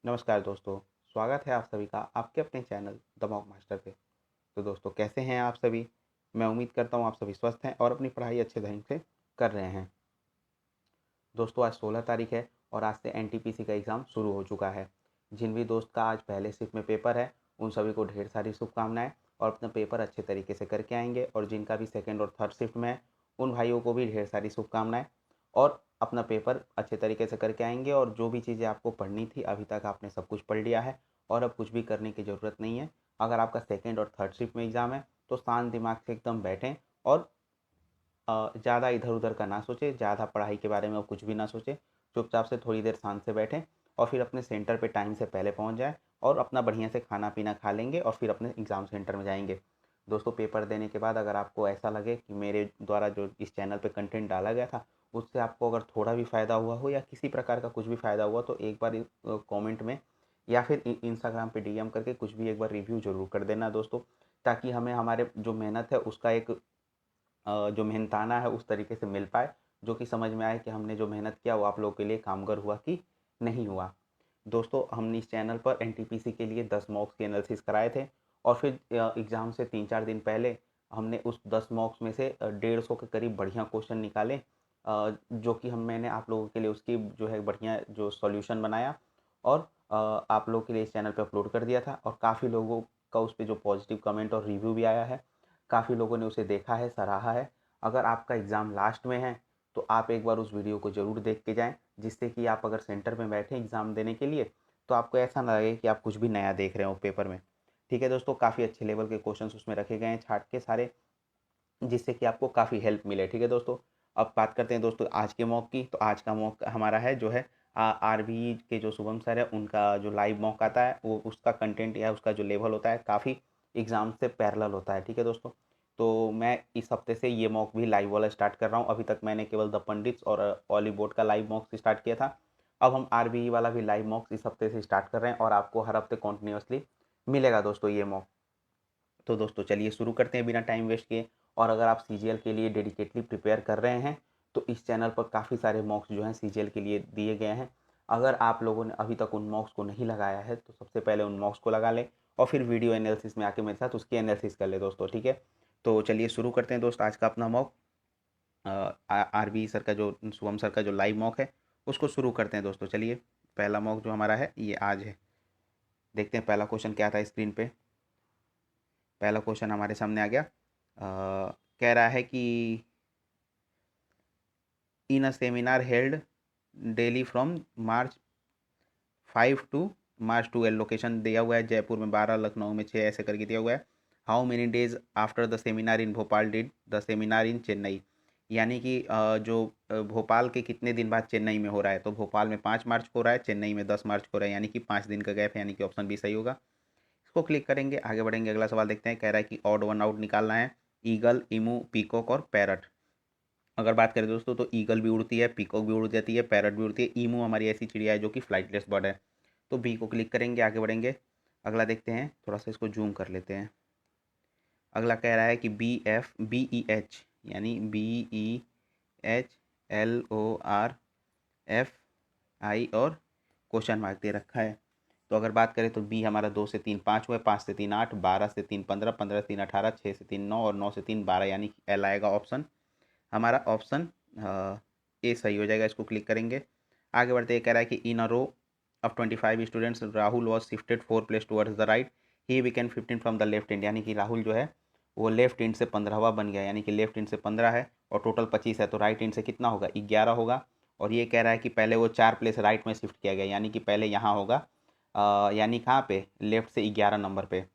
नमस्कार दोस्तों, स्वागत है आप सभी का आपके अपने चैनल द मॉक मास्टर पे। तो दोस्तों कैसे हैं आप सभी। मैं उम्मीद करता हूँ आप सभी स्वस्थ हैं और अपनी पढ़ाई अच्छे ढंग से कर रहे हैं। दोस्तों आज 16 तारीख है और आज से एनटीपीसी का एग्ज़ाम शुरू हो चुका है। जिन भी दोस्त का आज पहले शिफ्ट में पेपर है उन सभी को ढेर सारी शुभकामनाएं और अपना पेपर अच्छे तरीके से करके आएंगे, और जिनका भी सेकेंड और थर्ड शिफ्ट में है उन भाइयों को भी ढेर सारी शुभकामनाएं और अपना पेपर अच्छे तरीके से करके आएंगे। और जो भी चीज़ें आपको पढ़नी थी अभी तक आपने सब कुछ पढ़ लिया है और अब कुछ भी करने की ज़रूरत नहीं है। अगर आपका सेकेंड और थर्ड शिफ्ट में एग्ज़ाम है तो शांत दिमाग से एकदम बैठें और ज़्यादा इधर उधर का ना सोचें, ज़्यादा पढ़ाई के बारे में कुछ भी ना सोचें। चुपचाप से थोड़ी देर शांत से बैठें और फिर अपने सेंटर पे टाइम से पहले पहुंच जाएं और अपना बढ़िया से खाना पीना खा लेंगे और फिर अपने एग्ज़ाम सेंटर में जाएंगे। दोस्तों पेपर देने के बाद अगर आपको ऐसा लगे कि मेरे द्वारा जो इस चैनल पे कंटेंट डाला गया था उससे आपको अगर थोड़ा भी फ़ायदा हुआ हो या किसी प्रकार का कुछ भी फ़ायदा हुआ तो एक बार कमेंट में या फिर इंस्टाग्राम पे डीएम करके कुछ भी एक बार रिव्यू ज़रूर कर देना दोस्तों, ताकि हमें हमारे जो मेहनत है उसका एक जो मेहनताना है उस तरीके से मिल पाए, जो कि समझ में आए कि हमने जो मेहनत किया वो आप लोगों के लिए कामगर हुआ कि नहीं हुआ। दोस्तों हमने इस चैनल पर एनटीपीसी के लिए 10 मॉक्स के एनालिसिस कराए थे और फिर एग्ज़ाम से 3-4 दिन पहले हमने उस 10 मॉक्स में से 150 के करीब बढ़िया क्वेश्चन निकाले, जो कि मैंने आप लोगों के लिए उसकी जो है बढ़िया जो सॉल्यूशन बनाया और आप लोगों के लिए इस चैनल पे अपलोड कर दिया था। और काफ़ी लोगों का उस पे जो पॉजिटिव कमेंट और रिव्यू भी आया है, काफ़ी लोगों ने उसे देखा है, सराहा है। अगर आपका एग्ज़ाम लास्ट में है तो आप एक बार उस वीडियो को ज़रूर देख के जाएँ, जिससे कि आप अगर सेंटर में बैठे एग्ज़ाम देने के लिए तो आपको ऐसा ना लगे कि आप कुछ भी नया देख रहे हो पेपर में। ठीक है दोस्तों, काफ़ी अच्छे लेवल के क्वेश्चंस उसमें रखे गए हैं छाट के सारे, जिससे कि आपको काफ़ी हेल्प मिले। ठीक है दोस्तों, अब बात करते हैं दोस्तों आज के मॉक की। तो आज का मॉक हमारा है जो है आरबी के जो शुभम सर है उनका जो लाइव मॉक आता है वो उसका कंटेंट या उसका जो लेवल होता है काफ़ी एग्ज़ाम से पैरेलल होता है। ठीक है दोस्तों, तो मैं इस हफ्ते से ये मॉक भी लाइव वाला स्टार्ट कर रहा हूँ। अभी तक मैंने केवल द पंडित्स और ऑली बोर्ड का लाइव मॉक स्टार्ट किया था। अब हम आरबी वाला भी लाइव मॉक इस हफ्ते से स्टार्ट कर रहे हैं और आपको हर हफ्ते कॉन्टिन्यूसली मिलेगा दोस्तों ये मॉक। तो दोस्तों चलिए शुरू करते हैं बिना टाइम वेस्ट किए। और अगर आप सीजीएल के लिए डेडिकेटली प्रिपेयर कर रहे हैं तो इस चैनल पर काफ़ी सारे मॉक्स जो हैं सीजीएल के लिए दिए गए हैं। अगर आप लोगों ने अभी तक उन मॉक्स को नहीं लगाया है तो सबसे पहले उन मॉक्स को लगा लें और फिर वीडियो एनालिसिस में आके मेरे साथ उसकी एनालिसिस कर ले दोस्तों। ठीक है, तो चलिए शुरू करते हैं दोस्त आज का अपना मॉक। आरबी सर का जो शुभम सर का जो लाइव मॉक है उसको शुरू करते हैं दोस्तों। चलिए पहला मॉक जो हमारा है ये आज है। देखते हैं पहला क्वेश्चन क्या था स्क्रीन पे। पहला क्वेश्चन हमारे सामने आ गया। कह रहा है कि in a seminar held daily from March 5 to March 12 location दिया हुआ है जयपुर में 12, लखनऊ में 6 ऐसे करके दिया हुआ है। How many days after the seminar in Bhopal did the seminar इन चेन्नई, यानी कि जो भोपाल के कितने दिन बाद चेन्नई में हो रहा है। तो भोपाल में 5 मार्च को हो रहा है, चेन्नई में 10 मार्च को हो रहा है, यानी कि 5 दिन का गैप है, यानी कि ऑप्शन बी सही होगा। इसको क्लिक करेंगे, आगे बढ़ेंगे, अगला सवाल देखते हैं। कह रहा है कि ऑड वन आउट निकालना है। ईगल, इमू, पीकॉक और पैरट। अगर बात करें दोस्तों तो ईगल भी उड़ती है, पीकॉक भी उड़ जाती है, पैरट भी उड़ती है, ईमू हमारी ऐसी चिड़िया है जो कि फ्लाइटलेस बर्ड है। तो बी को क्लिक करेंगे, आगे बढ़ेंगे, अगला देखते हैं, थोड़ा सा इसको जूम कर लेते हैं। अगला कह रहा है कि BEH, यानी BEHLORFI और क्वेश्चन मार्क दे रखा है। तो अगर बात करें तो बी हमारा 2 से 3 5 हुआ है, 5 से 3 8, 12 से 3 15, 15 से 3 18, 6 से 3 9 और 9 से 3 12, यानी कि एल आएगा ऑप्शन हमारा। ऑप्शन ए सही हो जाएगा, इसको क्लिक करेंगे, आगे बढ़ते ये कह रहा है कि in a row of 25 students Rahul was shifted 4 place towards the right, he became 15 from the left end, यानी कि राहुल जो है वो लेफ्ट इंड से 15वां बन गया, यानी कि लेफ्ट इंड से 15 है और टोटल 25 है, तो राइट इंड से कितना होगा 11 होगा। और ये कह रहा है कि पहले वो 4 प्लेस राइट में शिफ्ट किया गया, यानी कि पहले यहाँ होगा, यानी कहाँ पे, लेफ्ट से 11 नंबर पे।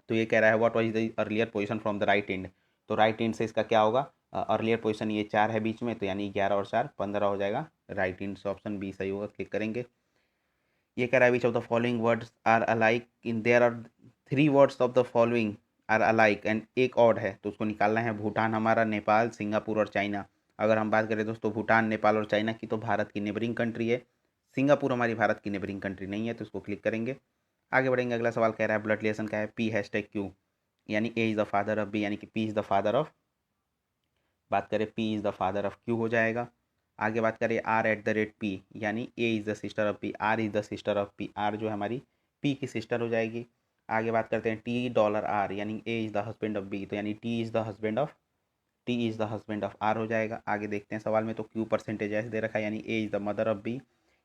तो ये कह रहा है what was the earlier position from the right and, तो राइट एंड से इसका क्या होगा, अर्लियर पोजीशन ये 4 है बीच में, तो यानी 11 और 4 15 हो जाएगा, राइट एंड से ऑप्शन बी सही होगा, क्लिक करेंगे। ये कह रहा है which of the following words are alike in there are 3 words of the following are alike and एक ऑड है, तो उसको निकालना है। भूटान हमारा, नेपाल, सिंगापुर और चाइना। अगर हम बात करें दोस्तों भूटान, नेपाल और चाइना की तो भारत की नेबरिंग कंट्री है, सिंगापुर हमारी भारत की नेबरिंग कंट्री नहीं है, तो इसको क्लिक करेंगे, आगे बढ़ेंगे। अगला सवाल कह रहा है ब्लड रिलेशन का है P#Q, यानी A is the father of B, यानी कि P is the father of, बात करें P is the father of Q हो जाएगा। आगे बात करें r@p, यानी a is the sister of p, r is the sister of p, r जो है हमारी p की सिस्टर हो जाएगी। आगे बात करते हैं $T, यानी a is the husband of b, तो यानी t is the husband of r हो जाएगा। आगे देखते हैं सवाल में, तो q परसेंटेज s दे रखा है, यानी a is the mother of b,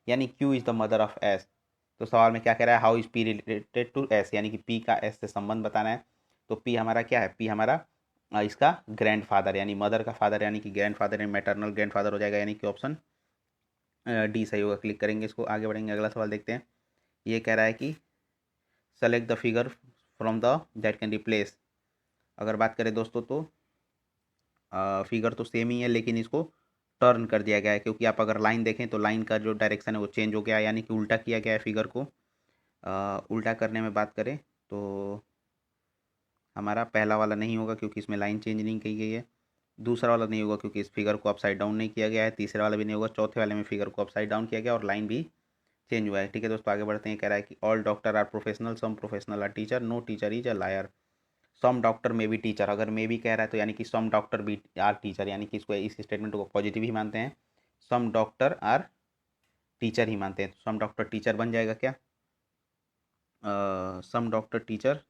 यानी q is the mother of s। तो सवाल में क्या कह रहा है, how is p related to s, यानी कि p का s से संबंध बताना है। तो p हमारा क्या है, p हमारा इसका ग्रैंडफादर, यानी मदर का फादर, यानी कि ग्रैंडफादर यानी मैटरनल ग्रैंडफादर हो जाएगा, यानी कि ऑप्शन डी सही होगा। क्लिक करेंगे इसको, आगे बढ़ेंगे, अगला सवाल देखते हैं। ये कह रहा है कि select the figure from the that can replace. अगर बात करें दोस्तों तो फिगर तो सेम ही है, लेकिन इसको टर्न कर दिया गया है, क्योंकि आप अगर लाइन देखें तो लाइन का जो डायरेक्शन है वो चेंज हो गया है, यानी कि उल्टा किया गया है फिगर को। उल्टा करने में बात करें तो हमारा पहला वाला नहीं होगा, क्योंकि इसमें लाइन चेंज नहीं की गई है। दूसरा वाला नहीं होगा, क्योंकि इस फिगर को अपसाइड डाउन नहीं किया गया है। तीसरा वाला भी नहीं होगा। चौथे वाले में फिगर को अपसाइड डाउन किया गया और लाइन भी चेंज हुआ है। ठीक है दोस्तों, आगे बढ़ते हैं। कह रहा है कि all doctor are professional, some professional are teacher, no teacher is a liar. Some doctor may be teacher, अगर मे बी कह रहा है तो यानी कि सम डॉक्टर भी आर टीचर, यानी कि इसको इस स्टेटमेंट को पॉजिटिव ही मानते हैं। सम डॉक्टर आर टीचर ही मानते हैं, तो सम डॉक्टर टीचर बन जाएगा क्या, सम डॉक्टर टीचर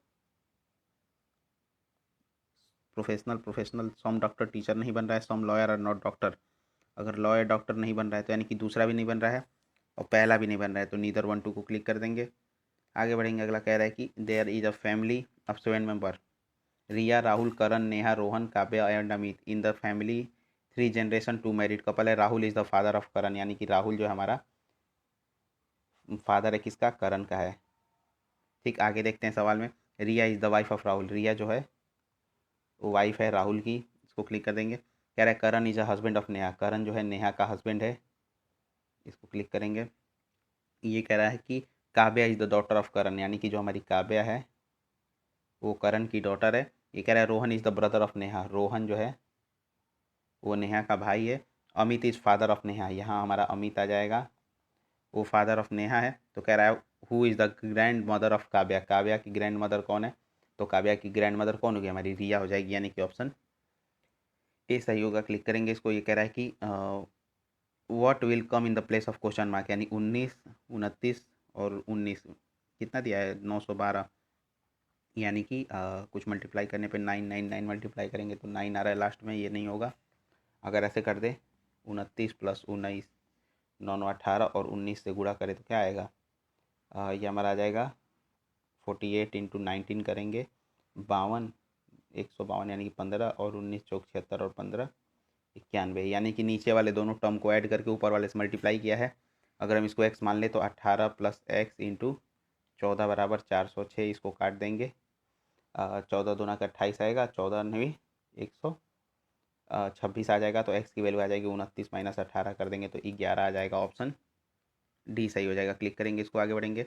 प्रोफेशनल सम डॉक्टर टीचर नहीं बन रहा है। सम लॉयर आर नॉट डॉक्टर, अगर लॉयर डॉक्टर नहीं बन रहा है तो यानी कि दूसरा भी नहीं बन रहा है और पहला भी नहीं बन रहा है, तो नीदर 1 2 को क्लिक कर देंगे। आगे बढ़ेंगे, अगला कह रहा है कि there is a family of 7 member, Riya, Rahul, Karan, Neha, Rohan, Kavya and Amit. In the family 3 generation 2 married couple है। Rahul is the father of Karan, यानी कि राहुल जो है हमारा फादर है किसका, करण का है। ठीक, आगे देखते हैं सवाल में। Riya is the wife of Rahul, Riya जो है वो वाइफ है राहुल की, इसको क्लिक कर देंगे। कह रहा है Karan is a husband of Neha, Karan जो है नेहा का हस्बैंड है, इसको क्लिक करेंगे। ये कह रहा है कि Kavya is the daughter of Karan, यानी कि जो हमारी काव्या है वो करण की डॉटर है। ये कह रहा है Rohan is the brother of Neha, Rohan जो है वो नेहा का भाई है। Amit is father of Neha, यहाँ हमारा अमित आ जाएगा, वो फादर ऑफ नेहा है। तो कह रहा है who is the grand mother of Kavya, Kavya की ग्रैंड मदर कौन है, तो काव्या की ग्रैंड मदर कौन होगी, हमारी रिया हो जाएगी, यानी कि ऑप्शन ए सही होगा। क्लिक करेंगे इसको। ये कह रहा है कि what will come in the place of question mark, यानी 19 29 और 19 कितना दिया है 912, यानी कि कुछ मल्टीप्लाई करने पे 999 मल्टीप्लाई करेंगे तो 9 आ रहा है लास्ट में, ये नहीं होगा। अगर ऐसे कर दे 29 + 19 9 18 और 19 से गुणा करें तो क्या आएगा, ये हमारा आ जाएगा 48 × 19 करेंगे 52 152, यानी कि 15 और 19 चौक 76 और 15 91, यानी कि नीचे वाले दोनों टर्म को ऐड करके ऊपर वाले से मल्टीप्लाई किया है। अगर हम इसको x मान ले तो 18 + x × 14 बराबर 406, इसको काट देंगे। 14 दूना का 28 आएगा, 14 नहीं 126 आ जाएगा, तो x की वैल्यू आ जाएगी 29 - 18 कर देंगे तो 11 आ जाएगा, ऑप्शन डी सही हो जाएगा। क्लिक करेंगे इसको, आगे बढ़ेंगे।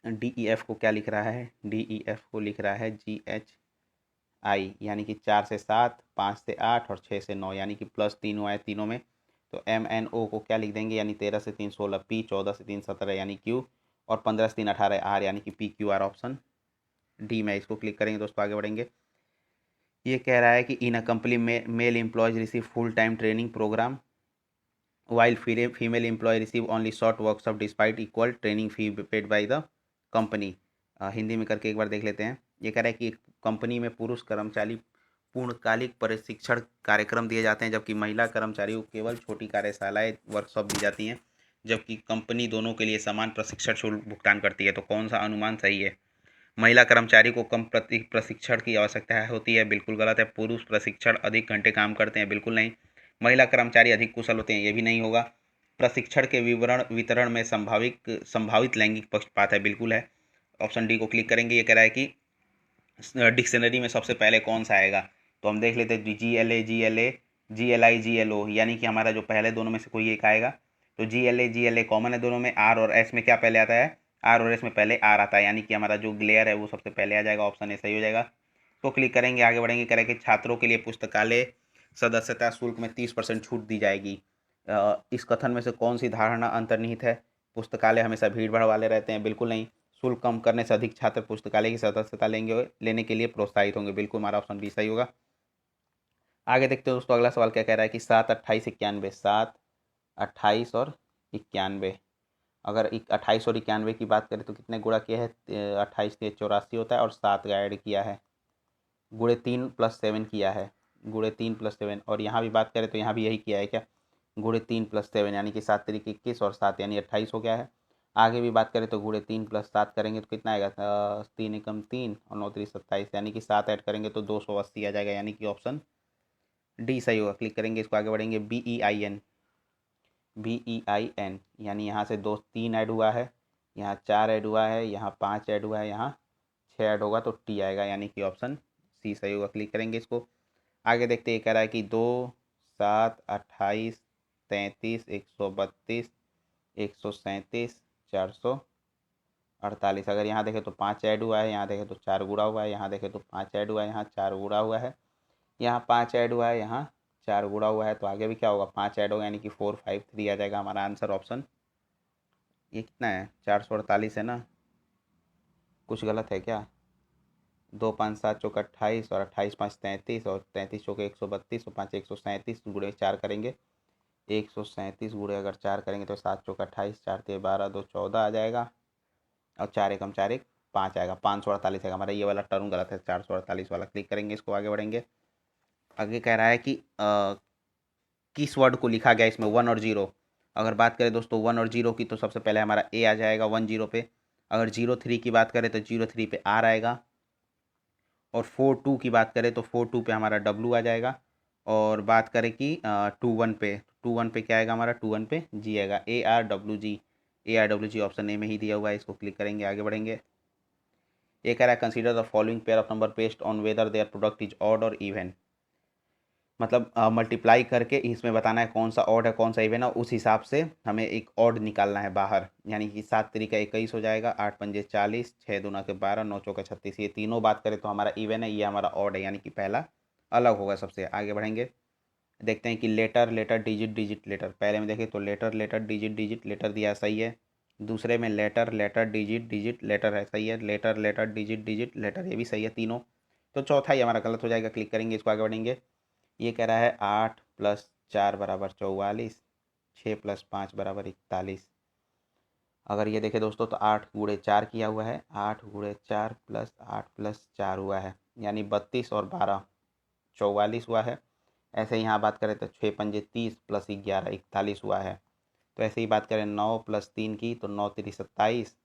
DEF को क्या लिख रहा है, DEF को लिख रहा है GHI, यानी कि 4 से 7 5 से 8 और 6 से 9, यानी कि प्लस 3 हुआ है तीनों में। तो MNO को क्या लिख देंगे, यानी 13 से 3 16, P 14 से 3 17 यानी Q, और 15 से 3 18 R, यानी कि PQR, ऑप्शन डी में। इसको क्लिक करेंगे दोस्तों, आगे बढ़ेंगे। ये कह रहा है कि इन अ कंपनी में male employees receive full time training program while female employee receive only short workshop despite equal training fee paid by the company। Hindi में करके एक बार देख लेते हैं। ये कह रहा है कि कंपनी में पुरुष कर्मचारी पूर्णकालिक प्रशिक्षण कार्यक्रम दिए जाते हैं, जबकि महिला कर्मचारियों को केवल छोटी कार्यशालाएं वर्कशॉप दी जाती हैं, जबकि कंपनी दोनों के लिए समान प्रशिक्षण शुल्क भुगतान करती है। तो कौन सा अनुमान सही है, महिला कर्मचारी को कम प्रशिक्षण की आवश्यकता होती है, बिल्कुल गलत है। पुरुष प्रशिक्षण अधिक घंटे काम करते हैं, बिल्कुल नहीं। महिला कर्मचारी अधिक कुशल होते हैं, ये भी नहीं होगा। प्रशिक्षण के वितरण में संभावित लैंगिक पक्षपात है, बिल्कुल है, ऑप्शन डी को क्लिक करेंगे। ये कह रहा है कि डिक्शनरी में सबसे पहले कौन सा आएगा, तो हम देख लेते हैं GLA GLA GLI GLO, यानी कि हमारा जो पहले दोनों में से कोई एक आएगा। तो GLA GLA कॉमन है दोनों में। R और S में क्या पहले आता है, R और S में पहले R आता है, यानी कि हमारा जो ग्लेयर है वो सबसे पहले आ जाएगा, ऑप्शन ए सही हो जाएगा। तो क्लिक करेंगे, आगे बढ़ेंगे। कह रहे हैं कि छात्रों के लिए पुस्तकालय सदस्यता शुल्क में 30% छूट दी जाएगी। इस कथन में से कौन सी धारणा अंतर्निहित है, पुस्तकालय हमेशा भीड़ भाड़ वाले रहते हैं, बिल्कुल नहीं। शुल्क कम करने से अधिक छात्र पुस्तकालय की सदस्यता लेने के लिए प्रोत्साहित होंगे, बिल्कुल हमारा ऑप्शन बी सही होगा। आगे देखते हो दोस्तों, अगला सवाल क्या कह रहा है कि 7, 28, 91, 7, 28 और 91। अगर 28 और 91 की बात करें तो कितने गुणा किया है, 28 से 84 होता है और 7 का ऐड किया है, गुणे 3 प्लस 7 किया है, गुणे 3 प्लस 7। और यहाँ भी बात करें तो यहाँ भी यही किया है क्या, गुणे 3 प्लस 7 यानी कि 7 तरीके 21 और 7 यानी 28 हो गया है। आगे भी बात करें तो गुणे 3 प्लस 7 करेंगे तो कितना आएगा, 3 एकम 3 और 9 3 27 यानी कि 7 ऐड करेंगे तो 280 आ जाएगा, यानी कि ऑप्शन डी सही होगा। क्लिक करेंगे इसको, आगे बढ़ेंगे। BEIN यानी यहाँ से 2 3 ऐड हुआ है, यहाँ 4 ऐड हुआ है, यहाँ 5 ऐड हुआ है, यहाँ 6 ऐड होगा तो टी आएगा, यानी कि ऑप्शन सी सही होगा। क्लिक करेंगे इसको, आगे देखते ये कह रहा है कि 2, 7, 28, 33, 132, 137, 448। अगर यहाँ देखें तो 5 ऐड हुआ है, यहाँ देखें तो 4 गुणा हुआ है, यहाँ देखें तो 5 ऐड हुआ है, यहाँ 4 गुणा हुआ है, यहाँ 5 ऐड हुआ है, यहाँ 4 गुणा हुआ है, तो आगे भी क्या होगा, 5 ऐड होगा, यानी कि 453 आ जाएगा हमारा आंसर ऑप्शन। ये कितना है, 448 है ना, कुछ गलत है क्या। 2 5 7 चौक 28 और 28 5 33 और 33 चौके 132 और 5 137 गुणे 4 करेंगे, 137 गुणे अगर 4 करेंगे तो 7 चौक 28, 4 ते 12, 2 14 आ जाएगा और 4 एकम 4 एक 5 आएगा, 548 आएगा। हमारा ये वाला टर्म गलत है, 448 वाला। क्लिक करेंगे इसको, आगे बढ़ेंगे। आगे कह रहा है कि किस वर्ड को लिखा गया इसमें 1 और 0। अगर बात करें दोस्तों 1 और 0 की तो सबसे पहले हमारा ए आ जाएगा 1 0 पे। अगर 0 3 की बात करें तो 0 3 पे आर आएगा। और 4 2 की बात करें तो 4 2 पे हमारा डब्लू आ जाएगा। और बात करें कि 2 1 पे, 2 1 पे क्या आएगा हमारा, 2 1 पे जी आएगा, ARWG। ARWG ऑप्शन ए में ही दिया हुआ है, इसको क्लिक करेंगे, आगे बढ़ेंगे। ये कह रहा है consider the following pair of number based on whether their product is odd और इवन। मतलब मल्टीप्लाई करके इसमें बताना है कौन सा ऑड है कौन सा इवन है, उस हिसाब से हमें एक ऑड निकालना है बाहर। यानी कि 7 तरीका 21 हो जाएगा, 8 पंजे 40, 6 दूना के 12, 9 चौका 36। ये तीनों बात करें तो हमारा इवन है, ये हमारा ऑड है, यानी कि पहला अलग होगा सबसे। आगे बढ़ेंगे, देखते हैं कि letter letter digit digit letter. पहले में देखें तो letter letter digit digit letter दिया, सही है। दूसरे में letter letter digit digit letter है, सही है। Letter letter digit digit letter, ये भी सही है तीनों। तो चौथा ही हमारा गलत हो जाएगा। क्लिक करेंगे इसको, आगे बढ़ेंगे। ये कह रहा है 8 + 4 = 44, 6 + 5 = 41। अगर ये देखें दोस्तों तो 8 गुणे 4 किया हुआ है, 8 गुणे 4 + 8 + 4 हुआ है, यानी 32 और 12 44 हुआ है। ऐसे ही यहाँ बात करें तो 6 पंजे 30 + 11 41 हुआ है। तो ऐसे ही बात करें 9 + 3 की तो 9 3 27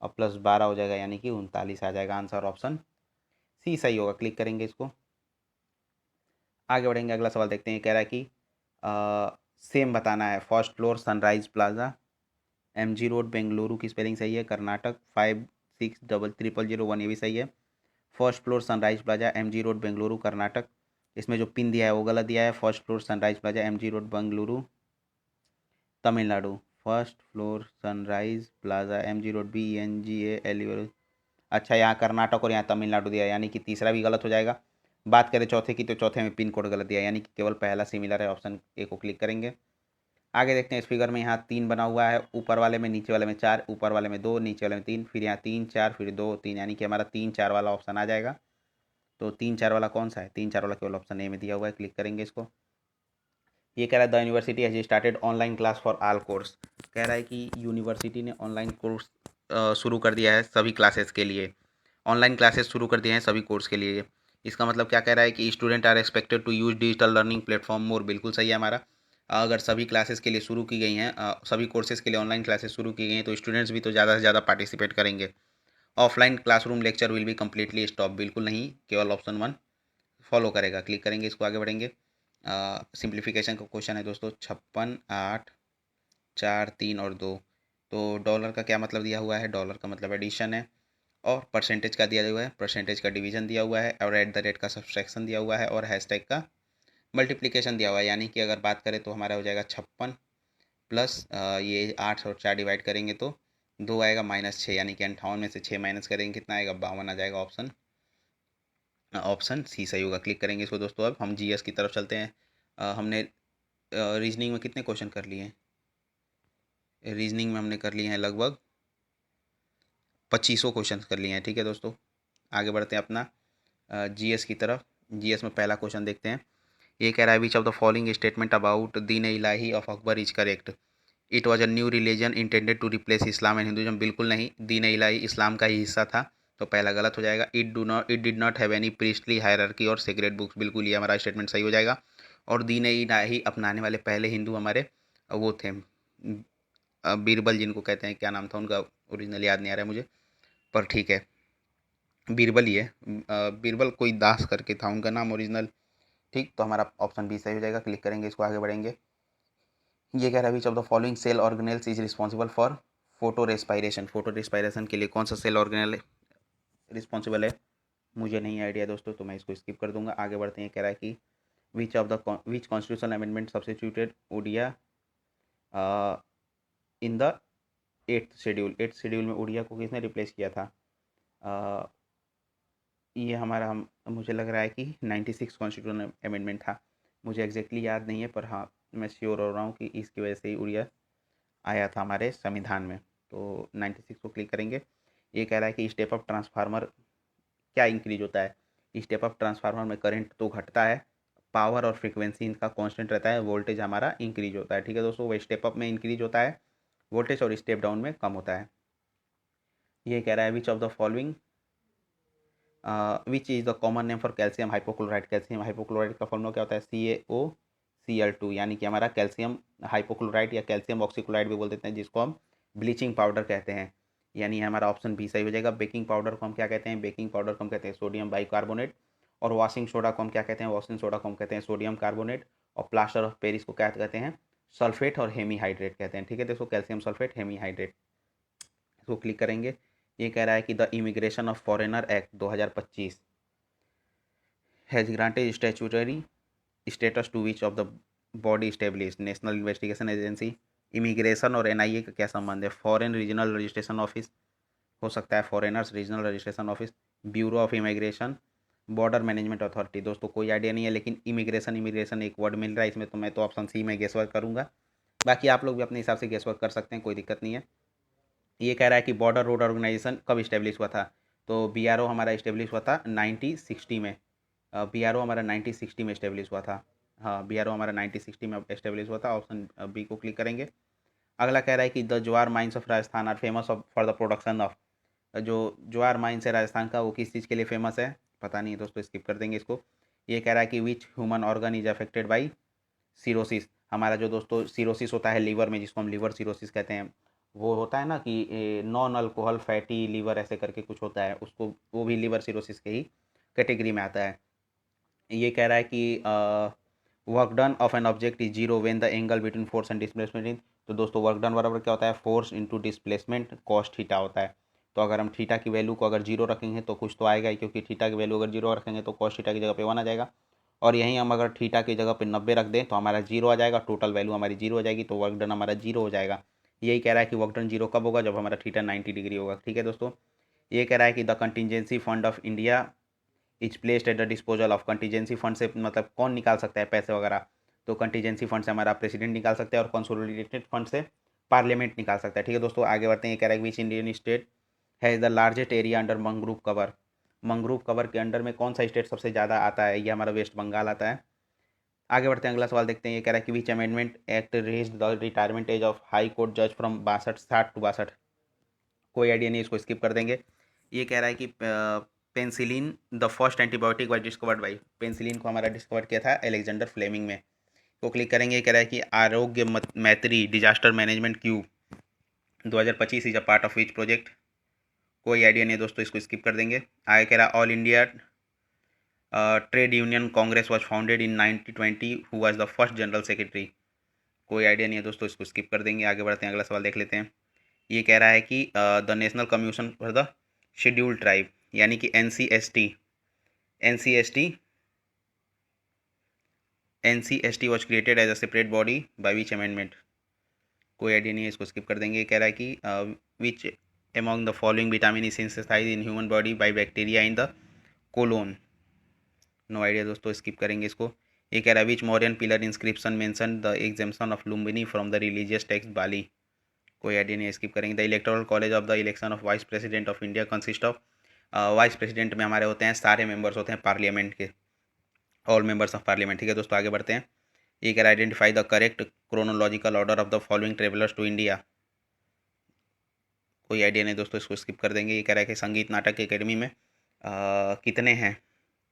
और प्लस 12 हो जाएगा, यानी कि 39 आ जाएगा। आंसर ऑप्शन सी सही होगा। क्लिक करेंगे इसको, आगे बढ़ेंगे। अगला सवाल देखते हैं, कह रहा है कि सेम बताना है। First floor sunrise plaza, MG road Bengaluru की स्पेलिंग सही है, कर्नाटक 563301, ये भी सही है। First floor sunrise plaza MG road Bengaluru Karnataka, इसमें जो पिन दिया है वो गलत दिया है। First floor sunrise plaza MG road Bengaluru Tamil Nadu, first floor sunrise plaza MG road BENGALU। अच्छा, यहाँ कर्नाटक और यहाँ तमिलनाडु दिया है, यानी कि तीसरा भी गलत हो जाएगा। बात करें चौथे की तो चौथे में पिन कोड गलत दिया है, यानी कि केवल पहला सिमिलर है। ऑप्शन ए को क्लिक करेंगे, आगे देखते हैं। इस फिगर में यहाँ 3 बना हुआ है, ऊपर वाले में नीचे वाले में 4, ऊपर वाले में 2 नीचे वाले में 3, फिर यहाँ 3 4 फिर 2 3, यानी कि हमारा 3 4 वाला ऑप्शन आ जाएगा। तो 3 4 वाला कौन सा है, 3 4 वाला केवल ऑप्शन ए में दिया हुआ है। क्लिक करेंगे इसको, ये कह रहा है the university has started online class for all course. कह रहा है कि यूनिवर्सिटी ने ऑनलाइन कोर्स शुरू कर दिया है सभी क्लासेस के लिए। ऑनलाइन क्लासेस शुरू कर दिए हैं सभी कोर्स के लिए। इसका मतलब क्या कह रहा है कि student are expected to use digital learning platform more. बिल्कुल सही है हमारा। अगर सभी क्लासेस के लिए शुरू की गई हैं, सभी कोर्सेज के लिए ऑनलाइन क्लासेस शुरू की गई हैं, तो स्टूडेंट्स भी तो ज़्यादा से ज़्यादा पार्टिसिपेट करेंगे। Offline classroom lecture will be completely stop. बिल्कुल नहीं, केवल ऑप्शन 1 फॉलो करेगा। क्लिक करेंगे इसको, आगे बढ़ेंगे। सिंप्लीफिकेशन का क्वेश्चन है दोस्तों, 56 8 4 3 और 2। तो डॉलर का क्या मतलब दिया हुआ है, डॉलर का मतलब एडिशन है। और परसेंटेज का दिया हुआ है, परसेंटेज का डिवीजन दिया हुआ है। और एट द रेट का सब्सट्रैक्शन दिया हुआ है। और हैशटैग का मल्टीप्लिकेशन दिया हुआ है। यानी कि अगर बात करें तो हमारा हो जाएगा 56 प्लस ये 8 और 4 डिवाइड करेंगे तो 2 आएगा, -6, यानी कि 58 में से 6 माइनस करेंगे कितना आएगा, 52 आ जाएगा। ऑप्शन ऑप्शन सी सही होगा। क्लिक करेंगे इसको दोस्तों। अब हम जीएस की तरफ चलते हैं। हमने रीजनिंग में कितने क्वेश्चन कर लिए हैं, रीजनिंग में हमने कर लिए हैं लगभग 2500 क्वेश्चन कर लिए हैं। ठीक है दोस्तों, आगे बढ़ते हैं अपना जीएस की तरफ। जीएस में पहला क्वेश्चन देखते हैं। ये कह रहा है which of the following statement about Din Ilahi of Akbar is correct. It was a new religion intended to replace Islam and Hinduism. बिल्कुल नहीं, दीन इलाही इस्लाम का ही हिस्सा था, तो पहला गलत हो जाएगा। It did not have any priestly hierarchy और सीक्रेट बुक्स। बिल्कुल ये हमारा स्टेटमेंट सही हो जाएगा। और दीन इलाही अपनाने वाले पहले हिंदू हमारे वो थे बीरबल, जिनको कहते हैं, क्या नाम था उनका, ओरिजिनल याद नहीं आ रहा है मुझे, पर ठीक है बीरबल ही है। बीरबल कोई दास करके था उनका नाम ओरिजिनल। ठीक, तो हमारा ऑप्शन बी सही हो जाएगा। क्लिक करेंगे, इसको आगे बढ़ेंगे। ये कह रहा है which of the following cell organelles is responsible for photo respiration. Photo respiration के लिए कौन सा सेल ऑर्गेनल रिस्पॉन्सिबल है, मुझे नहीं आइडिया दोस्तों, तो मैं इसको स्किप कर दूंगा। आगे बढ़ते हैं। कह रहा है कि which constitutional amendment substituted Odia in the eighth schedule में उड़िया को किसने रिप्लेस किया था। ये हमारा मुझे लग रहा है कि 96 कॉन्स्टिट्यूशनल अमेंडमेंट था। मुझे एग्जैक्टली याद नहीं है, पर हाँ मैं श्योर हो रहा हूँ कि इसकी वजह से ही उड़िया आया था हमारे संविधान में। तो 96 को क्लिक करेंगे। ये कह रहा है कि स्टेप अप ट्रांसफार्मर क्या इंक्रीज होता है। स्टेप अप ट्रांसफार्मर में करंट तो घटता है, पावर और फ्रीक्वेंसी इनका कांस्टेंट रहता है, वोल्टेज हमारा इंक्रीज होता है। ठीक है दोस्तों, वो स्टेप अप में इंक्रीज होता है वोल्टेज और स्टेप डाउन में कम होता है। ये कह रहा है which of the following which is the common name for calcium hypochloride. Calcium hypochloride का फॉर्मूला क्या होता है, CaOCl2, यानी कि हमारा कैल्शियम हाइपोक्लोराइड या कैल्शियम ऑक्सीक्लोराइड भी बोल देते हैं, जिसको हम ब्लीचिंग पाउडर कहते हैं। यानी हमारा ऑप्शन बी सही हो जाएगा। बेकिंग पाउडर को हम क्या कहते हैं, बेकिंग पाउडर को हम कहते हैं सोडियम बाइकार्बोनेट। और वॉशिंग सोडा को हम क्या कहते हैं, वॉशिंग सोडा को हम कहते हैं सोडियम कार्बोनेट। और प्लास्टर ऑफ पेरिस को क्या कहते हैं, सल्फेट और हेमीहाइड्रेट कहते हैं। ठीक है दोस्तों, कैल्शियम सल्फेट हेमीहाइड्रेट। इसको क्लिक करेंगे। ये कह रहा है कि the immigration of foreigner act 2025 has granted statutory status to which of the body establish. National investigation agency. Immigration और एनआईए का क्या संबंध है, फॉरेन रीजनल रजिस्ट्रेशन ऑफिस हो सकता है, foreigners regional registration office, bureau of immigration, border management authority. दोस्तों कोई आइडिया नहीं है, लेकिन इमिग्रेशन एक वर्ड मिल रहा है इसमें, तो मैं तो ऑप्शन सी में गेस वर्क करूँगा। बाकी आप लोग भी अपने हिसाब से गेस वर्क कर सकते हैं, कोई दिक्कत नहीं है। ये कह रहा है कि बॉर्डर रोड ऑर्गेनाइजेशन कब इस्टेब्लिश हुआ था। तो बीआरओ हमारा इस्टेब्लिश हुआ था 1960 में। बीआरओ हमारा 1960 में इस्टेब्लिश हुआ था। हाँ, बीआरओ हमारा 1960 में इस्टेब्लिश हुआ था। ऑप्शन बी को क्लिक करेंगे। अगला कह रहा है कि the Zawar mines of Rajasthan are famous for the production of. जो ज्वार माइंस है राजस्थान का, वो किस चीज़ के लिए फेमस है, पता नहीं दोस्तों, स्किप कर देंगे इसको। ये कह रहा है कि which human organ is affected by cirrhosis. हमारा जो दोस्तों सिरोसिस होता है लीवर में, जिसको हम लीवर सिरोसिस कहते हैं, वो होता है ना कि नॉन अल्कोहल फैटी लीवर ऐसे करके कुछ होता है, उसको वो भी लीवर सिरोसिस के ही कैटेगरी में आता है। ये कह रहा है कि work done of an object is zero when the angle between force and displacement in. तो दोस्तों वर्क डन बराबर क्या होता है, force into displacement cos theta होता है। तो अगर हम थीटा की वैल्यू को अगर जीरो रखेंगे तो कुछ तो आएगा ही, क्योंकि थीटा की वैल्यू अगर जीरो रखेंगे तो कॉस थीटा की जगह पे 1 आ जाएगा। और यहीं हम अगर थीटा की जगह पे 90 रख दें तो हमारा जीरो आ जाएगा, टोटल वैल्यू हमारी जीरो हो जाएगी, तो वर्क डन हमारा जीरो हो जाएगा। यही कह रहा है कि वर्क डन जीरो कब होगा, जब हमारा थीटा 90 डिग्री होगा। ठीक है दोस्तों, ये कह रहा है कि the contingency fund of India is placed at the disposal of. Contingency fund से मतलब कौन निकाल सकता है पैसे वगैरह, तो कंटीजेंसी फंड से हमारा प्रेसिडेंट निकाल सकता है, और कंसोलिडेटेड फंड से पार्लियामेंट निकाल सकता है। ठीक है दोस्तों, आगे बढ़ते हैं। कह रहा है which Indian state has the largest area under mangrove cover. Mangrove cover के अंडर में कौन सा स्टेट सबसे ज़्यादा आता है, ये हमारा वेस्ट बंगाल आता है। आगे बढ़ते हैं, अगला सवाल देखते हैं। ये कह रहा है कि विच amendment act raised the retirement age of high court जज फ्रॉम 60 to 62। कोई आइडिया नहीं, इसको स्किप कर देंगे। ये कह रहा है कि penicillin the first antibiotic was discovered by. Penicillin को हमारा डिस्कवर किया था अलेक्जेंडर फ्लेमिंग में। तो क्लिक करेंगे। ये कह रहा है कि आरोग्य मैत्री disaster management cube 2025 is a part of which project. कोई आइडिया नहीं दोस्तों, इसको स्किप कर देंगे। आगे कह रहा all India trade union Congress was founded in 1920 who was the first general secretary. कोई आइडिया नहीं है दोस्तों, इसको स्किप कर देंगे। आगे बढ़ते हैं, अगला सवाल देख लेते हैं। ये कह रहा है कि the national commission for the scheduled tribe, यानी कि NCST was created as a separate body by which amendment. कोई आइडिया नहीं है, इसको स्किप कर देंगे। कह रहा है कि which among the following vitamin is synthesised in human body by bacteria in the colon. No idea दोस्तों, स्किप करेंगे इसको। ये कह रहा है which Mauryan pillar inscription mention the exemption of Lumbini from the religious text bali. कोई आइडिया नहीं, skip करेंगे। The electoral college of the election of vice president of India consist of. Vice president में हमारे होते हैं सारे मेंबर्स होते हैं पार्लियामेंट के, ऑल मेंबर्स ऑफ पार्लियामेंट। ठीक है दोस्तों, आगे बढ़ते हैं। ये कह रहा है identify the correct chronological order of the following travellers to India. कोई आइडिया नहीं दोस्तों, इसको स्किप कर देंगे। ये कह रहा है कि संगीत नाटक एकेडमी में कितने हैं,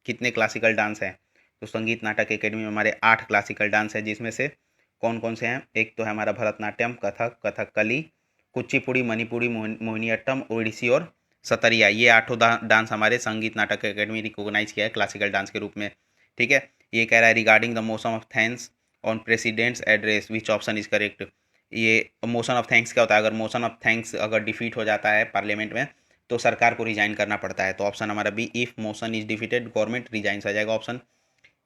कितने क्लासिकल डांस हैं। तो संगीत नाटक एकेडमी में हमारे 8 क्लासिकल डांस है, जिसमें से कौन कौन से हैं। एक तो है हमारा भरतनाट्यम, कथक, कथकली, कुचिपुड़ी, मणिपुरी, मोहिनीअट्टम, ओडिसी और सतरिया। ये 8 डांस हमारे संगीत नाटक एकेडमी रिकॉग्नाइज किया है क्लासिकल डांस के रूप में। ठीक है। ये कह रहा है regarding the motion of thanks on president's address which option is correct. ये मोशन ऑफ थैंक्स क्या होता है, अगर मोशन ऑफ थैंक्स अगर डिफीट हो जाता है पार्लियामेंट में तो सरकार को रिजाइन करना पड़ता है। तो ऑप्शन हमारा B, if motion is defeated government resign आ जाएगा ऑप्शन।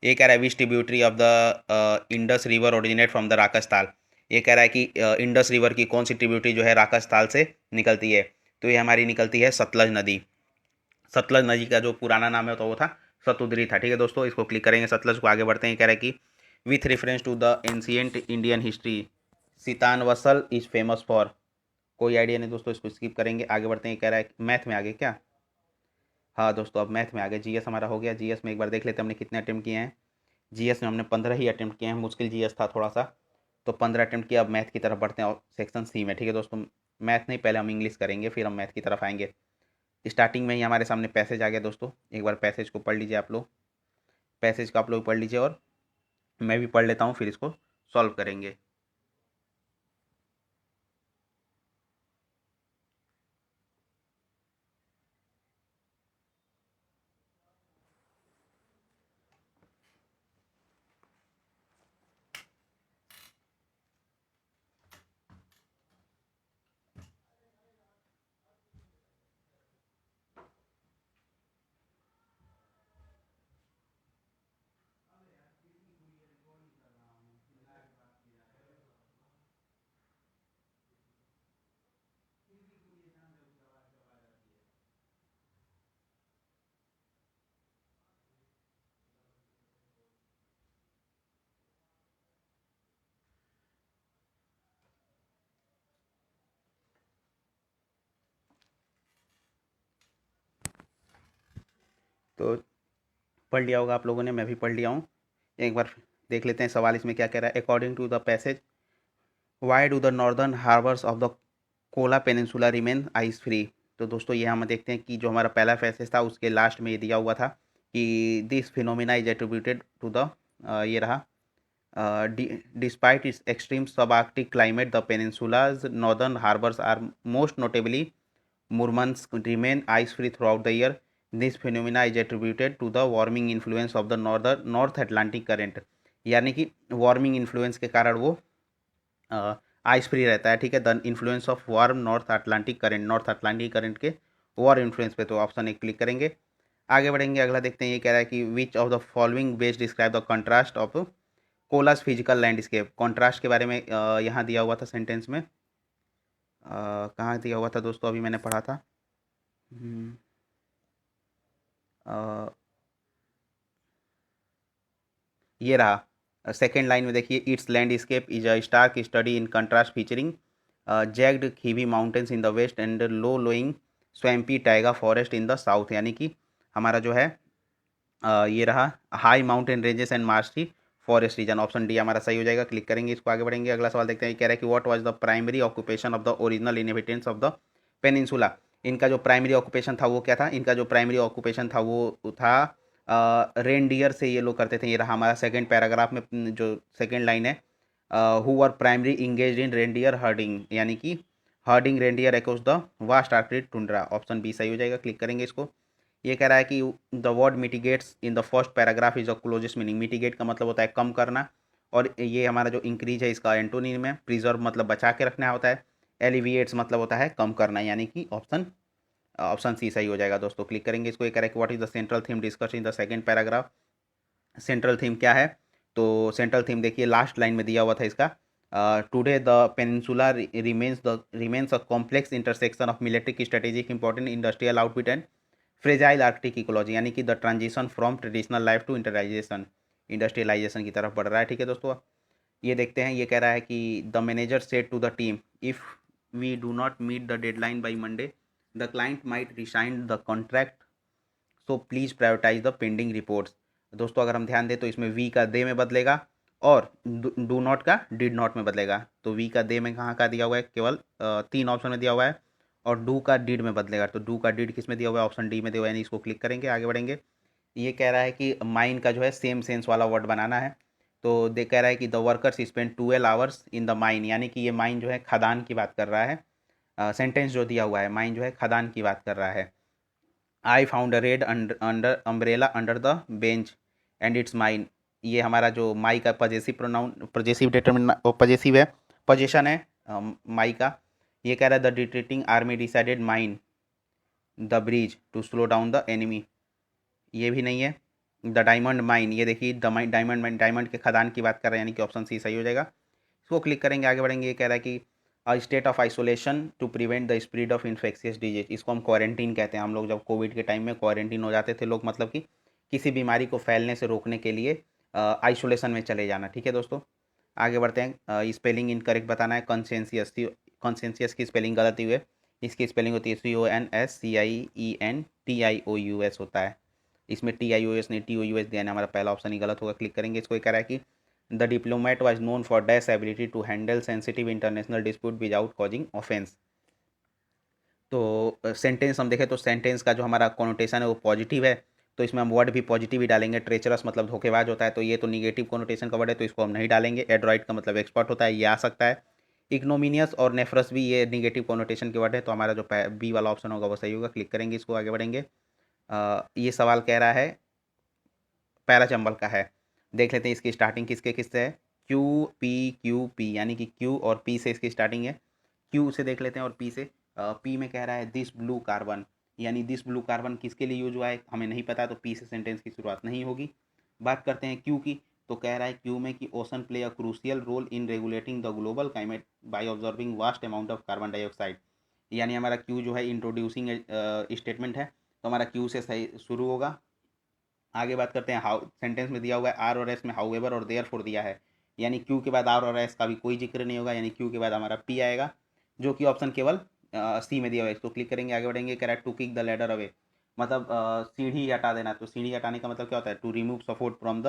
ये कह रहा है which tributary of the Indus river originate from the Rakas Tal. ये कह रहा है कि इंडस रिवर की कौन सी ट्रिब्यूटरी जो है राकस ताल से निकलती है। तो ये हमारी निकलती है सतलज नदी। सतलज नदी का जो पुराना नाम है तो वो था सतुद्री था। ठीक है दोस्तों, इसको क्लिक करेंगे सतलज को। आगे बढ़ते हैं। ये कह रहा है कि with reference to the ancient Indian history Sittanavasal is famous for. कोई आइडिया नहीं दोस्तों, इसको स्किप करेंगे। आगे बढ़ते हैं। कह रहा है मैथ में आगे क्या। हाँ दोस्तों, अब मैथ में आगे जीएस हमारा हो गया। जीएस में एक बार देख लेते हैं हमने कितने अटेम्प्ट किए हैं। जीएस में हमने 15 ही अटेम्प्ट किए हैं, मुश्किल जीएस था थोड़ा सा, तो 15 अटेम्प्ट किया। अब मैथ की तरफ बढ़ते हैं और सेक्शन सी में। ठीक है दोस्तों, मैथ नहीं, पहले हम इंग्लिश करेंगे फिर हम मैथ की तरफ आएंगे। स्टार्टिंग में ही हमारे सामने पैसेज आ गया दोस्तों, एक बार पैसेज को पढ़ लीजिए आप लोग। पैसेज को आप लोग पढ़ लीजिए और मैं भी पढ़ लेता हूँ, फिर इसको सॉल्व करेंगे। तो पढ़ लिया होगा आप लोगों ने, मैं भी पढ़ लिया हूँ। एक बार देख लेते हैं सवाल इसमें क्या कह रहा है। According to the passage why do the northern harbours of the Kola peninsula remain ice free. तो दोस्तों ये हम देखते हैं कि जो हमारा पहला पैसेज था उसके लास्ट में ये दिया हुआ था कि this phenomena is attributed to the, ये रहा, despite its extreme subarctic climate the peninsula's northern harbours are most notably Murmansk remain ice-free throughout the year. This phenomena is attributed to the warming influence of the North Atlantic current. यानी कि warming influence के कारण वो ice free रहता है। ठीक है, the influence of warm north Atlantic current, north Atlantic current के वार इन्फ्लुएंस पे। तो ऑप्शन एक क्लिक करेंगे, आगे बढ़ेंगे। अगला देखते हैं। ये कह रहा है कि which of the following best describe the contrast of Kola's physical landscape. Contrast के बारे में यहाँ दिया हुआ था सेंटेंस में, कहाँ दिया हुआ था दोस्तों, अभी मैंने पढ़ा था। हम्म, अ, ये रहा सेकेंड लाइन में देखिए, its landscape is a stark study in contrast featuring jagged खीवी mountains in the west and low lying swampy taiga forest in the south. यानी कि हमारा जो है ये रहा high mountain ranges and marshy forest region. Option D हमारा सही हो जाएगा। क्लिक करेंगे इसको, आगे बढ़ेंगे। अगला सवाल देखते हैं। ये कह रहा है कि what was the primary occupation of the original inhabitants of the peninsula. इनका जो प्राइमरी ऑक्यूपेशन था वो क्या था। इनका जो प्राइमरी ऑक्यूपेशन था वो था रेनडियर से ये लोग करते थे। ये रहा हमारा सेकेंड पैराग्राफ में जो सेकेंड लाइन है, who were primary engage in reindeer herding, यानी कि herding reindeer across the vast Arctic tundra. Option B सही हो जाएगा। क्लिक करेंगे इसको। ये कह रहा है कि the word mitigates in the first paragraph is the closest meaning. Mitigate का मतलब होता है कम करना, और ये हमारा जो इंक्रीज है इसका एंटोनिम में प्रिजर्व मतलब बचा के रखना होता है, एलिविएट्स मतलब होता है कम करना, यानी कि ऑप्शन ऑप्शन सी सही हो जाएगा दोस्तों। क्लिक करेंगे इसको। ये कह रहा है कि what is the central theme discuss in the second paragraph. Central theme क्या है, तो सेंट्रल थीम देखिए लास्ट लाइन में दिया हुआ था इसका, today the peninsula remains a complex intersection of military strategic important industrial output and fragile Arctic ecology, यानी कि the transition from traditional life to industrialization की तरफ बढ़ रहा है। ठीक है दोस्तों, ये देखते हैं। ये कह रहा है कि the manager said to the team, if we do not meet the deadline by Monday the client might resign the contract, so please prioritise the pending reports. दोस्तों अगर हम ध्यान दें तो इसमें वी का दे में बदलेगा और डू नॉट का डिड नॉट में बदलेगा। तो वी का दे में कहाँ का दिया हुआ है, केवल 3 ऑप्शन में दिया हुआ है, और डू का डिड में बदलेगा। तो डू का डिड किस में दिया हुआ है, ऑप्शन डी में दिया हुआ है, यानी इसको क्लिक करेंगे, आगे बढ़ेंगे। ये कह रहा है कि माइन का जो है सेम सेंस वाला वर्ड बनाना है। तो दे कह रहा है कि the workers spend 12 hours in the mine, यानी कि ये माइन जो है खदान की बात कर रहा है। सेंटेंस जो दिया हुआ है, माइन जो है खदान की बात कर रहा है। I found a red under umbrella under the bench and it's mine. ये हमारा जो माई का possessive pronoun, possessive determiner possessive है, पजेशन है माई का। ये कह रहा है the retreating army decided mine the bridge to slow down the enemy. ये भी नहीं है। द डायमंड माइन, ये देखिए डायमंड माइन, डायमंड के खदान की बात कर रहे हैं, यानी कि ऑप्शन सी सही हो जाएगा। इसको क्लिक करेंगे, आगे बढ़ेंगे। ये कह रहा है कि a state of isolation to prevent the spread of infectious disease. इसको हम क्वारंटीन कहते हैं। हम लोग जब कोविड के टाइम में क्वारंटीन हो जाते थे लोग, मतलब कि किसी बीमारी को फैलने से रोकने के लिए आइसोलेशन में चले जाना। ठीक है दोस्तों, आगे बढ़ते हैं। स्पेलिंग इनकरेक्ट बताना है। कॉन्सेंसियस की स्पेलिंग गलत हुई है। इसकी स्पेलिंग होती है CONSCIENTIOUS होता है। इसमें TIOUS नहीं, TOUS दिया है, हमारा पहला ऑप्शन ही गलत होगा। क्लिक करेंगे। इसको कह रहा है कि the diplomat was known for dash ability to handle sensitive international dispute without causing offence. तो सेंटेंस हम देखें तो सेंटेंस का जो हमारा कोनोटेशन है वो पॉजिटिव है, तो इसमें हम वर्ड भी पॉजिटिव ही डालेंगे। ट्रेचरस मतलब धोखेबाज होता है, तो ये तो निगेटिव कोनोटेशन का वर्ड है, तो इसको हम नहीं डालेंगे। एड्रॉइड का मतलब एक्सपर्ट होता है, ये आ सकता है। इग्नोमिनियस और नेफ्रस भी ये निगेटिव कोनोटेशन के वर्ड है, तो हमारा जो बी वाला ऑप्शन होगा वो सही होगा। क्लिक करेंगे, इसको आगे बढ़ेंगे। ये सवाल कह रहा है पैराचंबल का है। देख लेते हैं इसकी स्टार्टिंग किसके किससे है। QPQP, यानी कि Q और P से इसकी स्टार्टिंग है। Q से देख लेते हैं और P से। P में कह रहा है दिस ब्लू कार्बन, यानी दिस ब्लू कार्बन किसके लिए यूज हुआ है हमें नहीं पता, तो P से सेंटेंस की शुरुआत नहीं होगी। बात करते हैं Q की, तो कह रहा है Q में कि ocean play a crucial role in regulating the global climate by observing vast amount of carbon dioxide. यानी हमारा Q जो है इंट्रोड्यूसिंग स्टेटमेंट है, तो हमारा Q से सही शुरू होगा। आगे बात करते हैं। हाउ सेंटेंस में दिया हुआ है आर और एस में हाउएवर और देयरफॉर दिया है, यानी क्यू के बाद आर और एस का भी कोई जिक्र नहीं होगा, यानी क्यू के बाद हमारा पी आएगा, जो कि ऑप्शन केवल सी में दिया हुआ है। इसको क्लिक करेंगे, आगे बढ़ेंगे। Correct to kick the ladder away, मतलब सीढ़ी हटा देना। तो सीढ़ी हटाने का मतलब क्या होता है, to remove support from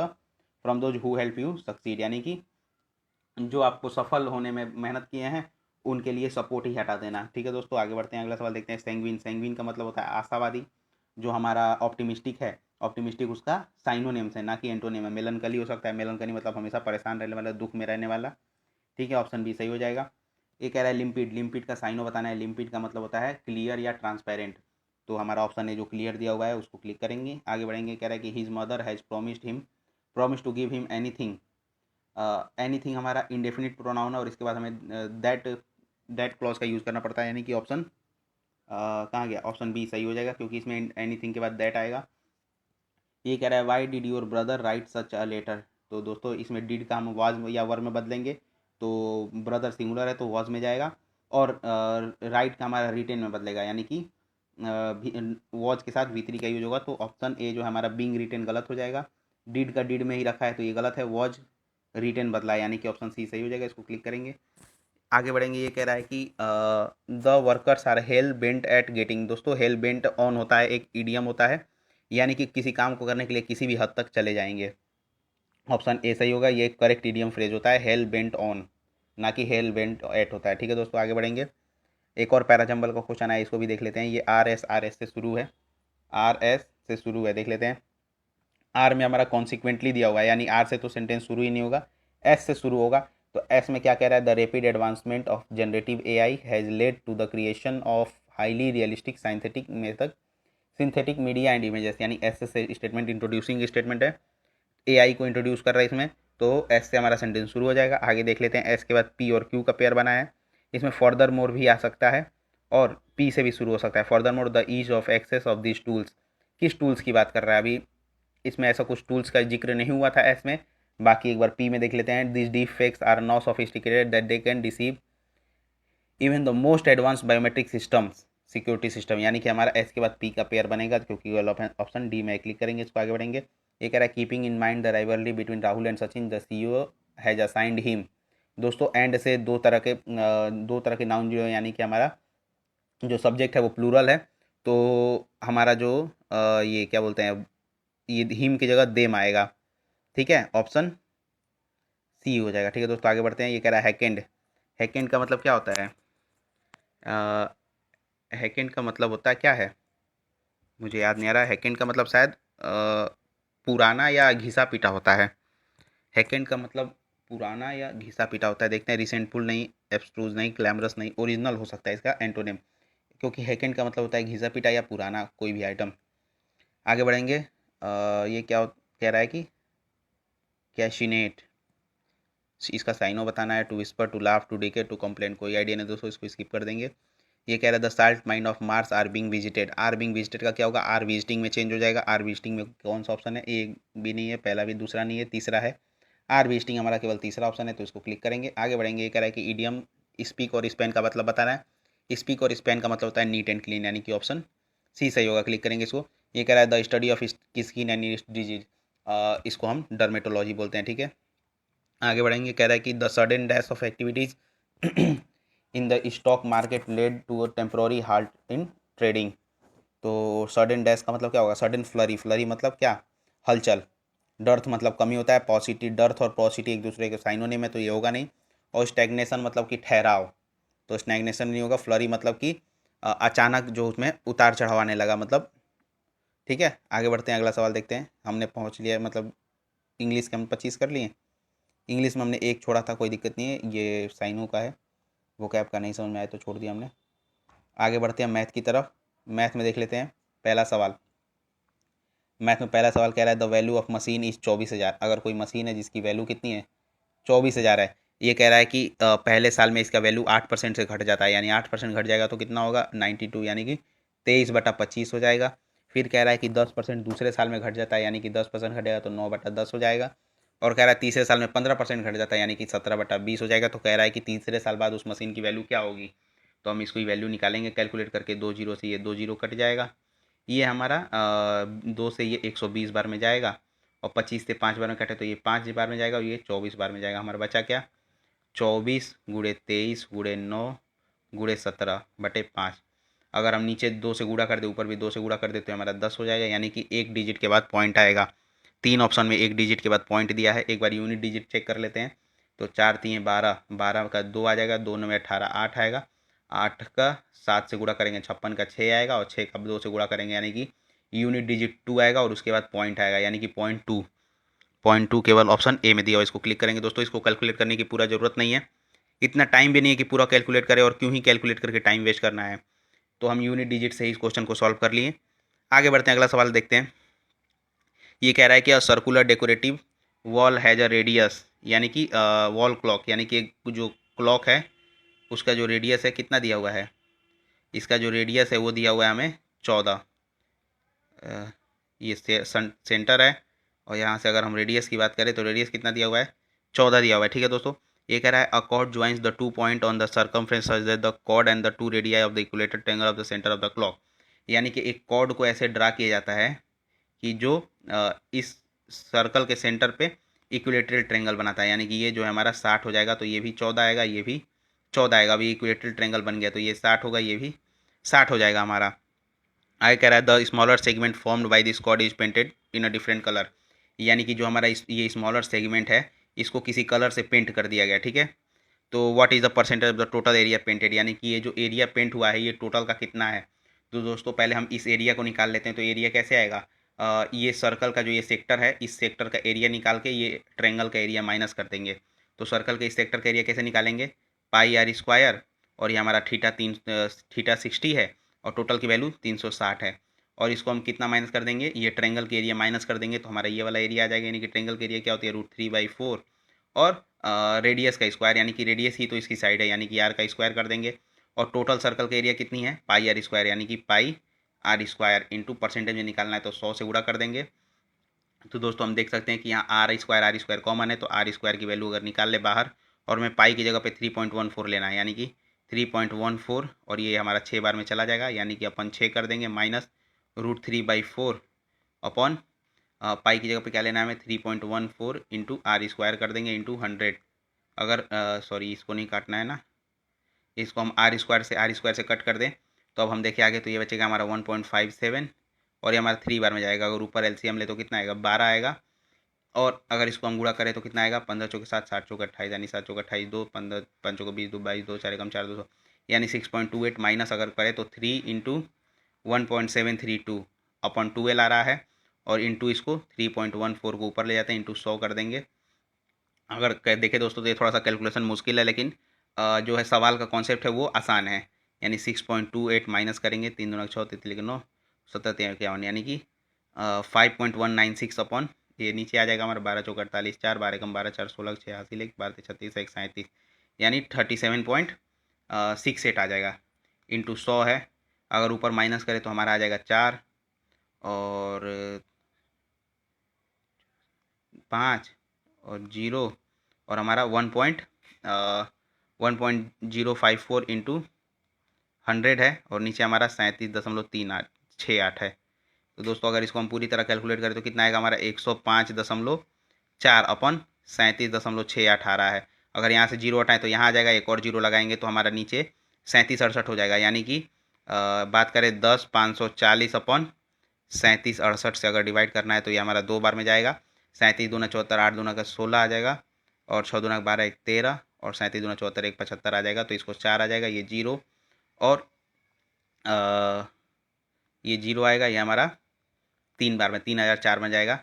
those who help you succeed, यानी कि जो आपको सफल होने में मेहनत किए हैं उनके लिए सपोर्ट ही हटा देना। ठीक है दोस्तों, आगे बढ़ते हैं। अगला सवाल देखते हैं। सैंग्विन, सैंग्विन का मतलब होता है आशावादी। जो हमारा ऑप्टिमिस्टिक है, ऑप्टिमिस्टिक उसका साइनोनिम्स है, ना कि एंटोनिम है। मेलनकली हो सकता है, मेलनकली मतलब हमेशा परेशान रहने वाला, दुख में रहने वाला। ठीक है, ऑप्शन बी सही हो जाएगा। ये कह रहा है लिम्पिड, लिम्पिड का साइनो बताना है। लिम्पिड का मतलब होता है क्लियर या ट्रांसपेरेंट, तो हमारा ऑप्शन है जो क्लियर दिया हुआ है उसको क्लिक करेंगे, आगे बढ़ेंगे। कह रहा है कि his mother has promised to give him anything. Anything हमारा इंडेफिनिट प्रोनाउन है, और इसके बाद हमें दैट क्लॉज का यूज़ करना पड़ता है, यानी कि ऑप्शन कहाँ गया, ऑप्शन बी सही हो जाएगा, क्योंकि इसमें एनीथिंग के बाद दैट आएगा। ये कह रहा है why did your brother write such a letter. तो दोस्तों इसमें डिड का हम वाज या वर में बदलेंगे, तो ब्रदर सिंगुलर है तो वाज में जाएगा, और राइट का हमारा रिटेन में बदलेगा, यानी कि वॉज के साथ V3 का यूज होगा। तो ऑप्शन ए जो है हमारा बींग रिटेन गलत हो जाएगा। डिड का डिड में ही रखा है तो ये गलत है, वॉज रिटेन बदला है, यानी कि ऑप्शन सी सही हो जाएगा। इसको क्लिक करेंगे, आगे बढ़ेंगे। ये कह रहा है कि the workers are hell bent at getting. दोस्तों हेल बेंट ऑन होता है, एक ईडियम होता है, यानी कि किसी काम को करने के लिए किसी भी हद तक चले जाएंगे। ऑप्शन ए सही होगा, ये एक करेक्ट ईडियम फ्रेज होता है, हेल बेंट ऑन, ना कि हेल बेंट एट होता है। ठीक है दोस्तों, आगे बढ़ेंगे। एक और पैराजम्बल का क्वेश्चन है, इसको भी देख लेते हैं। ये आर एस से शुरू है, आर एस से शुरू है, देख लेते हैं। आर में हमारा कॉन्सिक्वेंटली दिया हुआ है, यानी आर से तो सेंटेंस शुरू ही नहीं होगा, एस से शुरू होगा। तो एस में क्या कह रहा है, the rapid advancement of generative AI has led to the creation of highly realistic synthetic method synthetic media and images, यानी एस से स्टेटमेंट इंट्रोड्यूसिंग स्टेटमेंट है, AI को इंट्रोड्यूस कर रहा है इसमें, तो एस से हमारा सेंटेंस शुरू हो जाएगा। आगे देख लेते हैं। एस के बाद पी और क्यू का पेयर बना है, इसमें फर्दर मोर भी आ सकता है, और पी से भी शुरू हो सकता है। Furthermore the ease of access of this tools, किस टूल्स की बात कर रहा है अभी, इसमें ऐसा कुछ टूल्स का जिक्र नहीं हुआ था एस में। बाकी एक बार पी में देख लेते हैं। This deep fakes are not sophisticated that they can deceive even the most advance biometric systems security system, यानी कि हमारा एस के बाद पी का पेयर बनेगा, क्योंकि ऑप्शन डी में क्लिक करेंगे, इसको आगे बढ़ेंगे। ये कह रहा है keeping in mind the rivalry between Rahul and Sachin the CEO has assigned him. दोस्तों एंड से दो तरह के नाउन जो है, यानी कि हमारा जो सब्जेक्ट है वो प्लूरल है, तो हमारा जो ये क्या बोलते हैं ये हिम की जगह देम आएगा। ठीक है, ऑप्शन सी हो जाएगा। ठीक है दोस्तों, आगे बढ़ते हैं। ये कह रहा है हैकेंड। हैकेंड का मतलब क्या होता है? हैकेंड का मतलब होता है क्या है, मुझे याद नहीं आ रहा। हैकेंड का मतलब शायद पुराना या घिसा पिटा होता है। हैकेंड का मतलब पुराना या घिसा पिटा होता है। देखते हैं, रिसेंटफुल नहीं, एब्स्ट्रूज नहीं, ग्लैमरस नहीं, ओरिजिनल हो सकता है इसका एंटोनिम, क्योंकि हैकेंड का मतलब होता है घिसा पिटा या पुराना कोई भी आइटम। आगे बढ़ेंगे। ये क्या कह रहा है कि कैशिनेट, इसका साइनो बताना है। To whisper, to laugh, to decay, to complain, कोई आइडिया नहीं दोस्तों, इसको स्किप कर देंगे। ये कह रहा है the salt mind of Mars are being visited. Are being visited का क्या होगा? आर विजिटिंग में चेंज हो जाएगा। आर विजिटिंग में कौन सा ऑप्शन है? एक भी नहीं है, पहला भी दूसरा नहीं है, तीसरा है। आर विजिटिंग हमारा केवल तीसरा ऑप्शन है, तो इसको क्लिक करेंगे। आगे बढ़ेंगे। ये कह रहा है कि ईडियम स्पीक और स्पैन का मतलब बताना है। स्पीक और स्पैन का मतलब होता है नीट एंड क्लीन, यानी कि ऑप्शन सी सही होगा। क्लिक करेंगे इसको। ये कह रहा है the study of skin and disease, इसको हम डर्मेटोलॉजी बोलते हैं। ठीक है, आगे बढ़ेंगे। कह रहा है कि the sudden dash of activities in the stock market led to a temporary halt in trading. तो सडन डैश का मतलब क्या होगा? सडन फ्लरी, फ्लरी मतलब क्या? हलचल। डर्थ मतलब कमी होता है। पॉसिटी, डर्थ और पॉसिटी एक दूसरे के साइनोनिम है, तो ये होगा नहीं। और स्टैग्नेशन मतलब कि ठहराव, तो स्टैग्नेशन नहीं होगा। फ्लरी मतलब कि अचानक जो उसमें उतार चढ़ाव आने लगा, मतलब। ठीक है, आगे बढ़ते हैं, अगला सवाल देखते हैं। हमने पहुंच लिया, मतलब इंग्लिश के हम 25 कर लिए। इंग्लिश में हमने एक छोड़ा था, कोई दिक्कत नहीं है, ये साइनो का है, वो कैब का नहीं समझ में आया तो छोड़ दिया हमने। आगे बढ़ते हैं मैथ की तरफ। मैथ में देख लेते हैं पहला सवाल। मैथ में पहला सवाल कह रहा है the value of machine is 24,000। अगर कोई मशीन है जिसकी वैल्यू कितनी है? 24,000 है। ये कह रहा है कि पहले साल में इसका वैल्यू 8% से घट जाता है, यानी 8% घट जाएगा तो कितना होगा? 92, यानी कि 23/25 हो जाएगा। फिर कह रहा है कि 10% दूसरे साल में घट जाता है, यानी कि 10% घटेगा तो 9/10 हो जाएगा। और कह रहा है तीसरे साल में 15% घट जाता है, यानी कि 17/20 हो जाएगा। तो कह रहा है कि तीसरे साल बाद उस मशीन की वैल्यू क्या होगी? तो हम इसकी वैल्यू निकालेंगे कैलकुलेट करके। 2 जीरो से ये 2 जीरो कट जाएगा। ये हमारा 2 से ये 120 बार में जाएगा, और 25 से 5 बार में कटे तो ये 5 बार में जाएगा, और ये 24 बार में जाएगा। हमारा बचा क्या? 24 गुड़े 23 गुड़े 9 गुड़े 17/5। अगर हम नीचे 2 से गुणा कर दे, ऊपर भी 2 से गुणा कर दे, तो हमारा 10 हो जाएगा, यानी कि एक डिजिट के बाद पॉइंट आएगा। 3 ऑप्शन में एक डिजिट के बाद पॉइंट दिया है। एक बार यूनिट डिजिट चेक कर लेते हैं। तो 4 3 12, 12 का 2 आ जाएगा, 2 9 18, 8 आएगा। 8 का 7 से गुणा करेंगे 56 का 6 आएगा, और 6 का 2 से गुणा करेंगे, यानी कि यूनिट डिजिट 2 आएगा, और उसके बाद पॉइंट आएगा, यानी कि पॉइंट 2 केवल ऑप्शन ए में दिया हुआ। इसको क्लिक करेंगे दोस्तों। इसको कैलकुलेट करने की पूरा ज़रूरत नहीं है, इतना टाइम भी नहीं है कि पूरा कैलकुलेट करें, और क्यों ही कैलकुलेट करके टाइम वेस्ट करना है। तो हम यूनिट डिजिट से ही इस क्वेश्चन को सॉल्व कर लिए। आगे बढ़ते हैं, अगला सवाल देखते हैं। ये कह रहा है कि circular decorative wall has a radius, यानी कि वॉल क्लॉक, यानी कि जो क्लॉक है उसका जो रेडियस है कितना दिया हुआ है? इसका जो रेडियस है वो दिया हुआ है हमें 14। ये सेंटर है, और यहाँ से अगर हम रेडियस की बात करें तो रेडियस कितना दिया हुआ है? 14 दिया हुआ है। ठीक है दोस्तों, ये कह रहा है a chord joins the 2 point on the circumference such that the chord and the 2 radii of the equilateral triangle of the centre of the clock. यानी कि एक कॉर्ड को ऐसे ड्रा किया जाता है कि जो इस सर्कल के सेंटर पे इक्विलेटरल ट्रायंगल बनाता है, यानी कि ये जो है हमारा 60 हो जाएगा, तो ये भी 14 आएगा, ये भी 14 आएगा। अभी इक्विलेटरल ट्रायंगल बन गया, तो ये 60 होगा, ये भी 60 हो जाएगा हमारा। आगे कह रहा है the smaller segment formed by this cord is painted in a different colour, यानी कि जो हमारा ये स्मॉलर सेगमेंट है इसको किसी कलर से पेंट कर दिया गया। ठीक है, तो what is the percentage of the total area painted, यानी कि ये जो एरिया पेंट हुआ है ये टोटल का कितना है? तो दोस्तों पहले हम इस एरिया को निकाल लेते हैं। तो एरिया कैसे आएगा? ये सर्कल का जो ये सेक्टर है, इस सेक्टर का एरिया निकाल के ये ट्रायंगल का एरिया माइनस कर देंगे। तो सर्कल के इस सेक्टर का एरिया कैसे निकालेंगे? पाई आर स्क्वायर, और ये हमारा थीटा 60 है, और टोटल की वैल्यू 360 है। और इसको हम कितना माइनस कर देंगे? ये ट्रायंगल के एरिया माइनस कर देंगे, तो हमारा ये वाला एरिया आ जाएगा, यानी कि ट्रायंगल के एरिया क्या होती है? √3/4, और रेडियस का स्क्वायर, यानी कि रेडियस ही तो इसकी साइड है, यानी कि आर का स्क्वायर कर देंगे। और टोटल सर्कल का एरिया कितनी है? पाई आर स्क्वायर, यानी कि पाई आर स्क्वायर इंटू परसेंटेज में निकालना है तो 100 से गुणा कर देंगे। तो दोस्तों हम देख सकते हैं कि यहाँ आर स्क्वायर कॉमन है, तो आर स्क्वायर की वैल्यू अगर निकाल ले बाहर, और मैं पाई की जगह पे 3.14 लेना है, यानी कि 3.14, और ये हमारा 6 बार में चला जाएगा, यानी कि अपन 6 कर देंगे माइनस √3/4 अपॉन पाई की जगह पे क्या लेना है हमें? 3.14 इंटू आर स्क्वायर कर देंगे इंटू 100। अगर सॉरी इसको नहीं काटना है ना, इसको हम आर स्क्वायर से कट कर दें, तो अब हम देखें आगे, तो ये बचेगा हमारा 1.57 और ये हमारा 3 बार में जाएगा। अगर ऊपर एलसीएम ले तो कितना आएगा, 12 आएगा। और अगर इसको हम गुणा करें तो कितना आएगा, 15 चौके 7, 7 चौके 28, यानी 7 चौके 28, 2 15 5 चौके 20, 2 22, 2 4 एकम 4, 200, यानी 6.28 माइनस अगर करें तो 3 इंटू 1.732 अपॉन 12 आ रहा है, और इंटू इसको 3.14 को ऊपर ले जाते हैं, इंटू 100 कर देंगे। अगर देखें दोस्तों तो ये थोड़ा सा कैलकुलेशन मुश्किल है, लेकिन जो है सवाल का कॉन्सेप्ट है वो आसान है। यानी 6.28 माइनस करेंगे, 3 दूना 6, 3 9, 17 51, यानी कि 5.196 अपॉन ये नीचे आ जाएगा हमारा 12 चौक 48, 4 12 कम 12 4 16 86 लेख 12 36 1 37, यानी 37.68 आ जाएगा। इंटू 100 है, अगर ऊपर माइनस करें तो हमारा आ जाएगा 4 और 5 और 0 और हमारा 1.054 इंटू 100 है, और नीचे हमारा 37.3868 है। तो दोस्तों अगर इसको हम पूरी तरह कैलकुलेट करें तो कितना आएगा हमारा 105.4 अपन 37.6 आ रहा है। अगर यहाँ से जीरो हटाएं तो यहाँ आ जाएगा, एक और जीरो लगाएंगे तो हमारा नीचे 3768 हो जाएगा। यानी कि बात करें 10 540 अपन 3768 से अगर डिवाइड करना है तो ये हमारा 2 बार में जाएगा। 37 दूना 74, 8 दूना का 16 आ जाएगा, और 6 दूना 12 1 13, और 37 दूना 74 1 75 आ जाएगा। तो इसको 4 आ जाएगा, ये जीरो, और ये जीरो आएगा, ये हमारा 3 बार में 3004 में जाएगा।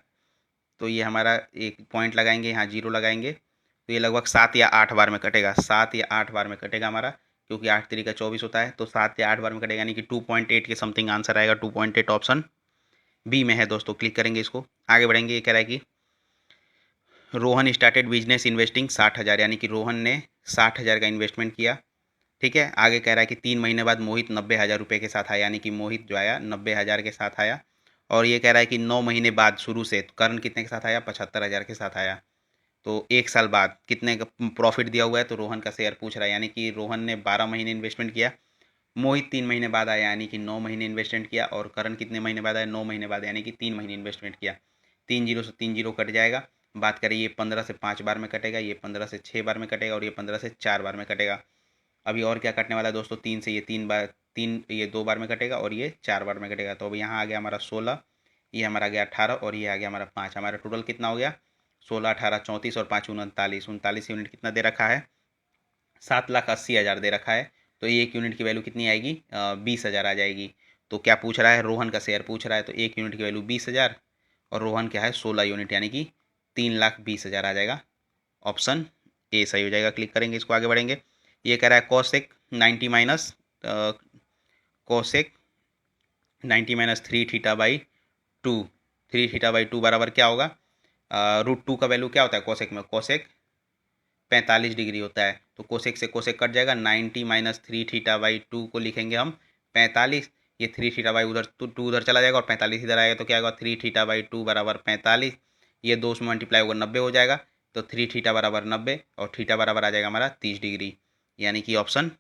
तो ये हमारा एक पॉइंट लगाएंगे, यहाँ जीरो लगाएंगे, तो ये लगभग 7 या 8 बार में कटेगा, 7 या 8 बार में कटेगा हमारा, क्योंकि 8 3 का 24 होता है, तो 7 या 8 बार में कटेगा, यानी कि 2.8 के समथिंग आंसर आएगा। 2.8 ऑप्शन बी में है दोस्तों। क्लिक करेंगे, इसको आगे बढ़ेंगे। ये कह रहा है कि रोहन स्टार्टेड बिजनेस इन्वेस्टिंग 60,000, यानी कि रोहन ने 60,000 का इन्वेस्टमेंट किया। ठीक है, आगे कह रहा है कि 3 महीने बाद मोहित 90,000 रुपये के साथ आया, यानी कि मोहित जो आया 90,000 के साथ आया। और ये कह रहा है कि 9 महीने बाद शुरू से कर्ण कितने के साथ आया, 75,000 के साथ आया। तो 1 साल बाद कितने का प्रॉफिट दिया हुआ है, तो रोहन का शेयर पूछ रहा है। यानी कि रोहन ने 12 महीने इन्वेस्टमेंट किया, मोहित 3 महीने बाद आया, यानी कि 9 महीने इन्वेस्टमेंट किया, और करण कितने महीने बाद आया, 9 महीने बाद, यानी कि 3 महीने इन्वेस्टमेंट किया। 3 जीरो से 3 जीरो कट जाएगा। बात करें ये 15 से 5 बार में कटेगा, ये 15 से 6 बार में कटेगा, और ये 15 से 4 बार में कटेगा। अभी और क्या कटने वाला है दोस्तों, 3 से ये 3 बार, 3 ये 2 बार में कटेगा, और ये 4 बार में कटेगा। तो अब यहाँ आ गया हमारा 16, ये हमारा आ गया 18, और ये आ गया हमारा 5। हमारा टोटल कितना हो गया, 16 18 34 और 5 39, 39 यूनिट कितना दे रखा है, 7,80,000 दे रखा है। तो एक यूनिट की वैल्यू कितनी आएगी, 20,000 आ जाएगी। तो क्या पूछ रहा है, रोहन का शेयर पूछ रहा है, तो एक यूनिट की वैल्यू 20,000, और रोहन क्या है 16 यूनिट, यानी कि 3,20,000 आ जाएगा। ऑप्शन ए सही हो जाएगा। क्लिक करेंगे, इसको आगे बढ़ेंगे। ये कह रहा है cosec 90 minus cosec 90 minus 3 theta by 2, 3 theta by 2 बराबर क्या होगा, √2 का वैल्यू क्या होता है कोसेक में, कोसेक 45 डिग्री होता है। तो कोसेक से कोसेक कट जाएगा, 90 माइनस 3 थीटा बाई 2 को लिखेंगे हम 45, ये 3 थीटा बाई उधर तो 2 उधर चला जाएगा, और 45 इधर आएगा, तो क्या होगा 3 थीटा बाई 2 बराबर 45, ये 2 से मल्टीप्लाई होगा 90 हो जाएगा। तो 3 थीटा बराबर 90, और थीटा बराबर आ जाएगा हमारा 30 डिग्री, यानी कि ऑप्शन,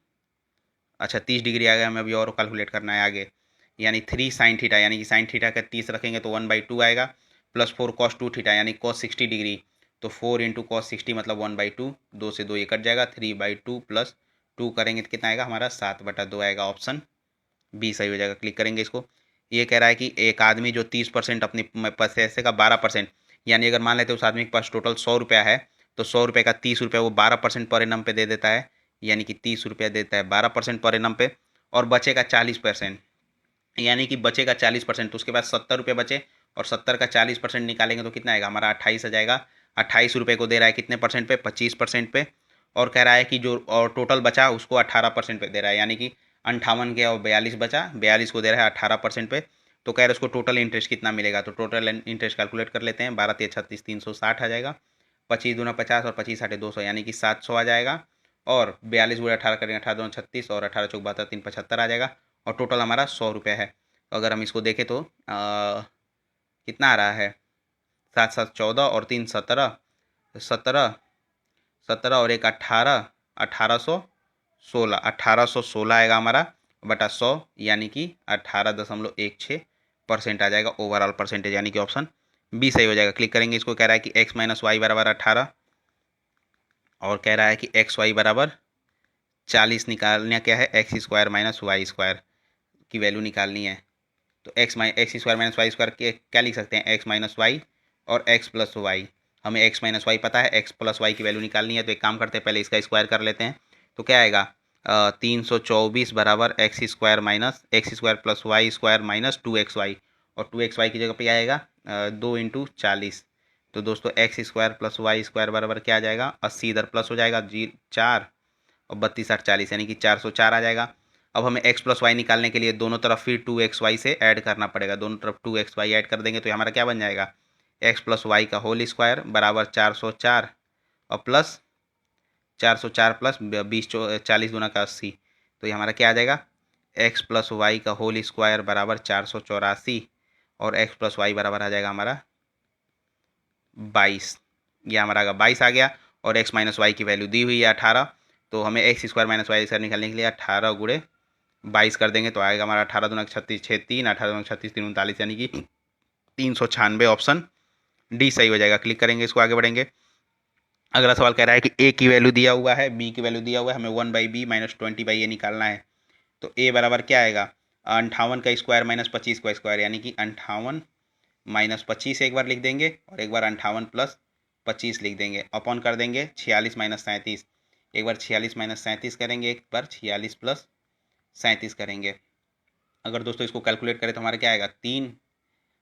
अच्छा 30 डिग्री आ गया, हमें अभी और कैलकुलेट करना है आगे। यानी 3 साइन थीटा, यानी कि साइन थीटा का 30 रखेंगे तो 1/2 आएगा, प्लस 4 कॉस 2 थीटा, यानी कॉस 60 डिग्री, तो 4 इंटू कॉस 60 मतलब 1/2, 2 से 2 ये कट जाएगा, 3/2 प्लस 2 करेंगे तो कितना आएगा हमारा 7/2 आएगा। ऑप्शन बी सही हो जाएगा। क्लिक करेंगे इसको। ये कह रहा है कि एक आदमी जो 30% अपनी पैसे का 12%, यानी अगर मान लेते हैं उस आदमी के पास टोटल 100 रुपया है, तो 100 रुपये का 30 रुपया वो 12% पर एनम पे दे देता है, यानी कि 30 रुपया देता है 12% पर एनम पे, और बचेगा 40%, यानी कि बचेगा 40%, तो उसके बाद 70 रुपये बचे, और 70 का 40% निकालेंगे तो कितना आएगा हमारा 28 आ जाएगा। 28 रुपये को दे रहा है कितने परसेंट पे, 25% पे, और कह रहा है कि जो और टोटल बचा उसको 18% पे दे रहा है, यानी कि 58 गया और 42 बचा, 42 को दे रहा है 18% पे। तो कह रहे हैं उसको टोटल इंटरेस्ट कितना मिलेगा, तो टोटल इंटरेस्ट कैलकुलेट कर लेते हैं, 12 3 36 360 आ जाएगा, 25 दूना 50 और 25 साढ़े 200, यानी कि 700 आ जाएगा, और 42 गुणा 18 करेंगे 18 दूना 36, और 18 चौक 72 3 75 आ जाएगा, और टोटल हमारा 100 रुपये है। तो अगर हम इसको देखें तो कितना आ रहा है, 7 7 14 और 3 17, 17 17 और 1 18, 1816, 1816 आएगा हमारा बटा 100, यानी कि 18.16% आ जाएगा ओवरऑल परसेंटेज, यानी कि ऑप्शन बी सही हो जाएगा। क्लिक करेंगे इसको। कह रहा है कि x माइनस वाई बराबर 18, और कह रहा है कि एक्स वाई बराबर 40 निकालना क्या है, x square minus y square की वैल्यू निकालनी है। तो x square minus y square के क्या लिख सकते हैं, एक्स माइनस वाई और एक्स प्लस वाई। हमें एक्स माइनस वाई पता है, एक्स प्लस वाई की वैल्यू निकालनी है, तो एक काम करते हैं पहले इसका स्क्वायर कर लेते हैं। तो क्या आएगा 324 बराबर x square plus y square minus 2xy, और 2xy की जगह पे आएगा 2 × 40। तो दोस्तों x square plus y square बराबर क्या आ जाएगा, 80 इधर प्लस हो जाएगा 4 और 32 8 40 यानी कि 404 आ जाएगा। अब हमें x प्लस वाई निकालने के लिए दोनों तरफ फिर 2xy से ऐड करना पड़ेगा, दोनों तरफ 2xy ऐड कर देंगे तो हमारा क्या बन जाएगा, x प्लस वाई का होल स्क्वायर बराबर 404 और प्लस 404 प्लस 20 40 दूना का 80, तो ये हमारा क्या आ जाएगा, x प्लस वाई का होल स्क्वायर बराबर 484 और x प्लस वाई बराबर आ जाएगा हमारा 22। ये हमारा 22 आ गया और x माइनस वाई की वैल्यू दी हुई है 18, तो हमें x square minus y square निकालने के लिए 18 × 22 कर देंगे तो आएगा हमारा 18 दूना 36 6 3 18 दूना 36 3 39 यानी कि 396। ऑप्शन डी सही हो जाएगा। क्लिक करेंगे, इसको आगे बढ़ेंगे। अगला सवाल कह रहा है कि ए की वैल्यू दिया हुआ है, बी की वैल्यू दिया हुआ है, हमें 1/b माइनस 20/a निकालना है। तो ए बराबर क्या आएगा, 58 का स्क्वायर माइनस 25 का स्क्वायर यानी कि 58 माइनस 25 एक बार लिख देंगे और एक बार 58 प्लस 25 लिख देंगे, अपॉन कर देंगे 46 माइनस 37, एक बार 46 माइनस 37 करेंगे, एक बार 46 प्लस 37 करेंगे। अगर दोस्तों इसको कैलकुलेट करें तो हमारा क्या आएगा, 3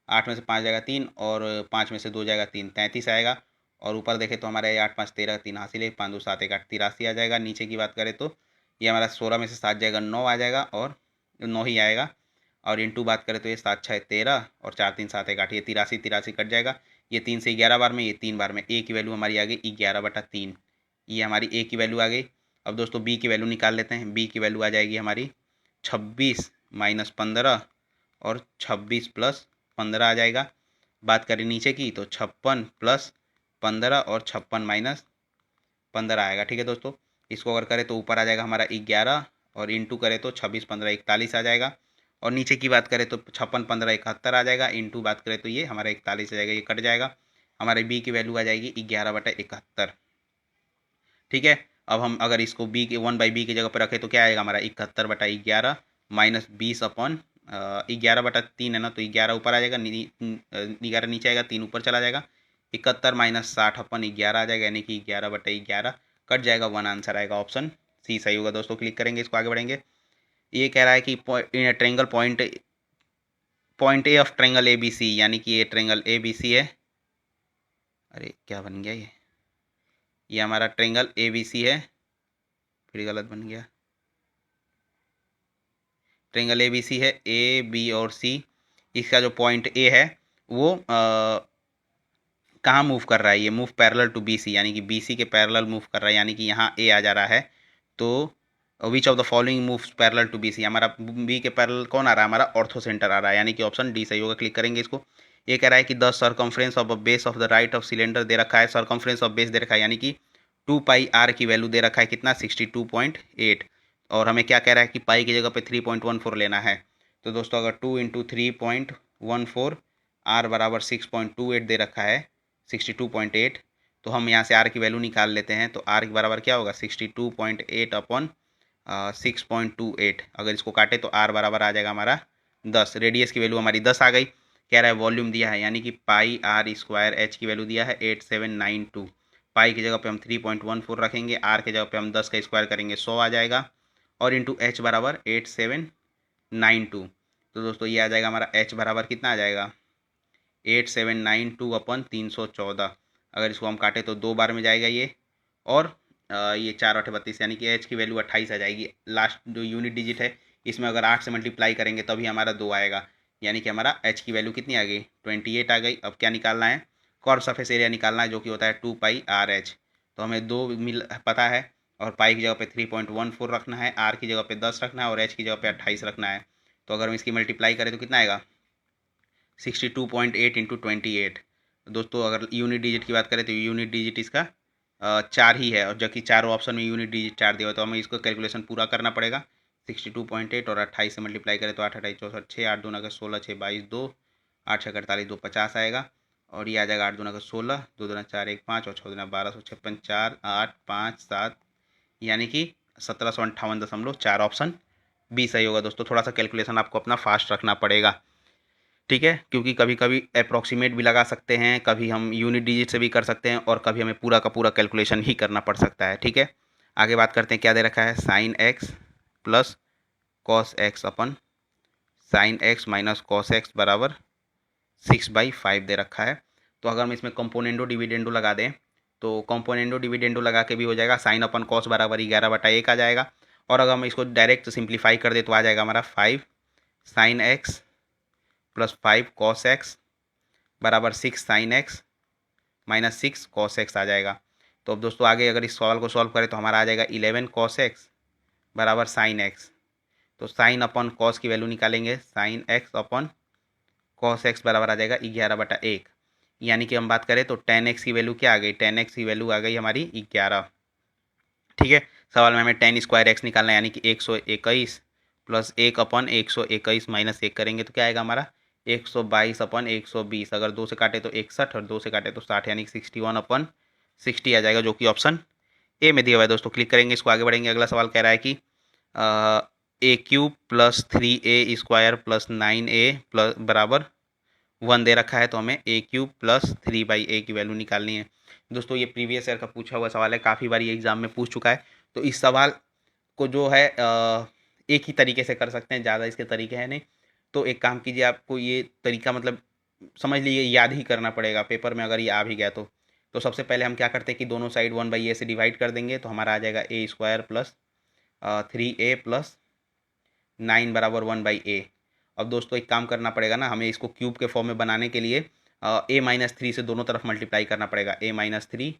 8 में से 5 जाएगा 3 और 5 में से 2 जाएगा 3, 33 आएगा। और ऊपर देखें तो हमारा 8 5 13 3 हासिल है, 5 2 7 1 8 83 आ जाएगा। नीचे की बात करें तो ये हमारा 16 में से 7 जाएगा 9 आ जाएगा और 9 ही आएगा। और इंटू बात करें तो ये 7 6 13 और 4 3 7 1 8, ये 83 कट जाएगा। ये 3 से 11 बार में, ये 3 बार में। ए की वैल्यू हमारी आ गई 11/3, ये हमारी ए की वैल्यू आ गई। अब दोस्तों बी की वैल्यू निकाल लेते हैं। बी की वैल्यू आ जाएगी हमारी 26 माइनस 15 और 26 प्लस 15 आ जाएगा। बात करें नीचे की तो 56 प्लस 15 और 56 माइनस 15 आएगा। ठीक है दोस्तों, इसको अगर करें तो ऊपर आ जाएगा हमारा 11 और इंटू करें तो 26 15 41 आ जाएगा। और नीचे की बात करें तो 56 15 71 आ जाएगा, इंटू बात करें तो ये हमारा 41 आ जाएगा, ये कट जाएगा। हमारे बी की वैल्यू आ जाएगी 11/71। ठीक है, अब हम अगर इसको बी के 1/b की जगह पर रखें तो क्या आएगा हमारा 71/11 माइनस 20/11/3 है ना, तो 11 ऊपर आ जाएगा, 11 नीचे आएगा, 3 ऊपर चला जाएगा, 71 माइनस 60/11 आ जाएगा यानी कि 11/11 कट जाएगा, 1 आंसर आएगा। ऑप्शन सी सही होगा दोस्तों। क्लिक करेंगे, इसको आगे बढ़ेंगे। ये कह रहा है कि in triangle point A of triangle A B C, यानी कि ये ट्रेंगल ए बी सी है। अरे क्या बन गया ये हमारा ट्रेंगल ए बी सी है, फिर गलत बन गया। ट्रेंगल ए बी सी है, ए बी और सी। इसका जो पॉइंट ए है वो कहाँ मूव कर रहा है, ये move parallel to B C, यानी कि बी सी के पैरेलल मूव कर रहा है, यानी कि यहाँ ए आ जा रहा है। तो which of the following moves parallel to B C, हमारा बी के पैरेलल कौन आ रहा है, हमारा ऑर्थो सेंटर आ रहा है, यानी कि ऑप्शन डी सही होगा। क्लिक करेंगे इसको। ये कह रहा है कि the circumference of base of the right of cylinder दे रखा है, सर्कमफ्रेंस ऑफ बेस दे रखा है, यानी कि 2πr की वैल्यू दे रखा है कितना, 62.8। और हमें क्या कह रहा है कि पाई की जगह पे 3.14 लेना है। तो दोस्तों अगर 2 × 3.14 r बराबर 6.28 दे रखा है, 62.8, तो हम यहाँ से r की वैल्यू निकाल लेते हैं। तो r के बराबर क्या होगा, 62.8 अपॉन 6.28। अगर इसको काटे तो r बराबर आ जाएगा हमारा 10। रेडियस की वैल्यू हमारी 10 आ गई। कह रहा है वॉल्यूम दिया है, यानी कि पाई r स्क्वायर h की वैल्यू दिया है 8792। पाई की जगह पे हम 3.14 रखेंगे, r की जगह पे हम 10 का स्क्वायर करेंगे, 100 आ जाएगा, और इंटू h बराबर 8792। तो दोस्तों ये आ जाएगा हमारा h बराबर कितना आ जाएगा, 8792/314। अगर इसको हम काटें तो 2 बार में जाएगा ये, और ये 4 8 32 यानी कि h की वैल्यू 28 आ जाएगी। लास्ट जो यूनिट डिजिट है इसमें अगर 8 से मल्टीप्लाई करेंगे तभी हमारा 2 आएगा, यानी कि हमारा h की वैल्यू कितनी आ गई, 28 आ गई। अब क्या निकालना है, कर्व सरफेस एरिया निकालना है, जो कि होता है 2πrh। तो हमें 2 पता है, और पाई की जगह पे 3.14 रखना है, r की जगह पे 10 रखना है, और h की जगह पे 28 रखना है। तो अगर हम इसकी मल्टीप्लाई करें तो कितना आएगा, 62.8 × 28। दोस्तों अगर यूनिट डिजिट की बात करें तो यूनिट डिजिट इसका 4 ही है, और जबकि चारों ऑप्शन में यूनिट डिजिट 4 दिया हुआ, तो हमें इसको कैलकुलेशन पूरा करना पड़ेगा। 62.8 और 28 से मल्टीप्लाई करें तो 8 28 64 6 8 2 16 6 22 2 8 6 48 2 50 आएगा, और ये आ जाएगा 8 2 16 2 2 4 1 5 और 6 2 1256 4 8 5 7, यानी कि 1758.4। ऑप्शन बी सही होगा दोस्तों। थोड़ा सा कैलकुलेशन आपको अपना फास्ट रखना पड़ेगा। ठीक है, क्योंकि कभी कभी अप्रॉक्सीमेट भी लगा सकते हैं, कभी हम यूनिट डिजिट से भी कर सकते हैं, और कभी हमें पूरा का पूरा कैलकुलेशन ही करना पड़ सकता है। ठीक है, आगे बात करते हैं। क्या दे रखा है, sine x plus cos x upon sine x minus cos x बराबर 6/5 दे रखा है। तो अगर हम इसमें कंपोनेंडो डिविडेंडो लगा दें तो कंपोनेंडो डिविडेंडो लगा के भी हो जाएगा, साइन अपन कॉस बराबर 11/1 आ जाएगा। और अगर हम इसको डायरेक्ट सिंप्लीफाई कर दे तो आ जाएगा हमारा 5 sine x plus 5 cos x बराबर 6 sine x minus 6 cos x आ जाएगा। तो अब दोस्तों आगे अगर इस सवाल को सॉल्व करें तो हमारा आ जाएगा 11 कॉस एक्स बराबर साइन एक्स। तो साइन अपन कॉस की वैल्यू निकालेंगे, sine x upon cos x बराबर आ जाएगा 11/1। यानी कि हम बात करें तो tan x की वैल्यू क्या आ गई, tan x की वैल्यू आ गई हमारी 11। ठीक है, सवाल में हमें tan स्क्वायर एक्स निकालना है, यानी कि 121 प्लस 1/121 माइनस 1 करेंगे तो क्या आएगा हमारा 122/120। अगर 2 से काटे तो 61 और 2 से काटे तो 60, यानी 61/60 आ जाएगा, जो कि ऑप्शन ए में दिया हुआ है। दोस्तों क्लिक करेंगे, इसको आगे बढ़ेंगे। अगला सवाल कह रहा है कि a³ plus 3a² plus 9a plus बराबर 1 दे रखा है। तो हमें a³ प्लस 3/a की वैल्यू निकालनी है। दोस्तों ये प्रीवियस ईयर का पूछा हुआ सवाल है, काफ़ी बार ये एग्जाम में पूछ चुका है। तो इस सवाल को जो है एक ही तरीके से कर सकते हैं, ज़्यादा इसके तरीके हैं नहीं। तो एक काम कीजिए, आपको ये तरीका मतलब समझ लीजिए याद ही करना पड़ेगा, पेपर में अगर ये आ भी गया तो सबसे पहले हम क्या करते हैं कि दोनों साइड 1/a से डिवाइड कर देंगे। तो हमारा आ जाएगा a² प्लस 3a प्लस 9 बराबर 1/a। अब दोस्तों एक काम करना पड़ेगा ना, हमें इसको क्यूब के फॉर्म में बनाने के लिए a-3 से दोनों तरफ मल्टीप्लाई करना पड़ेगा, a-3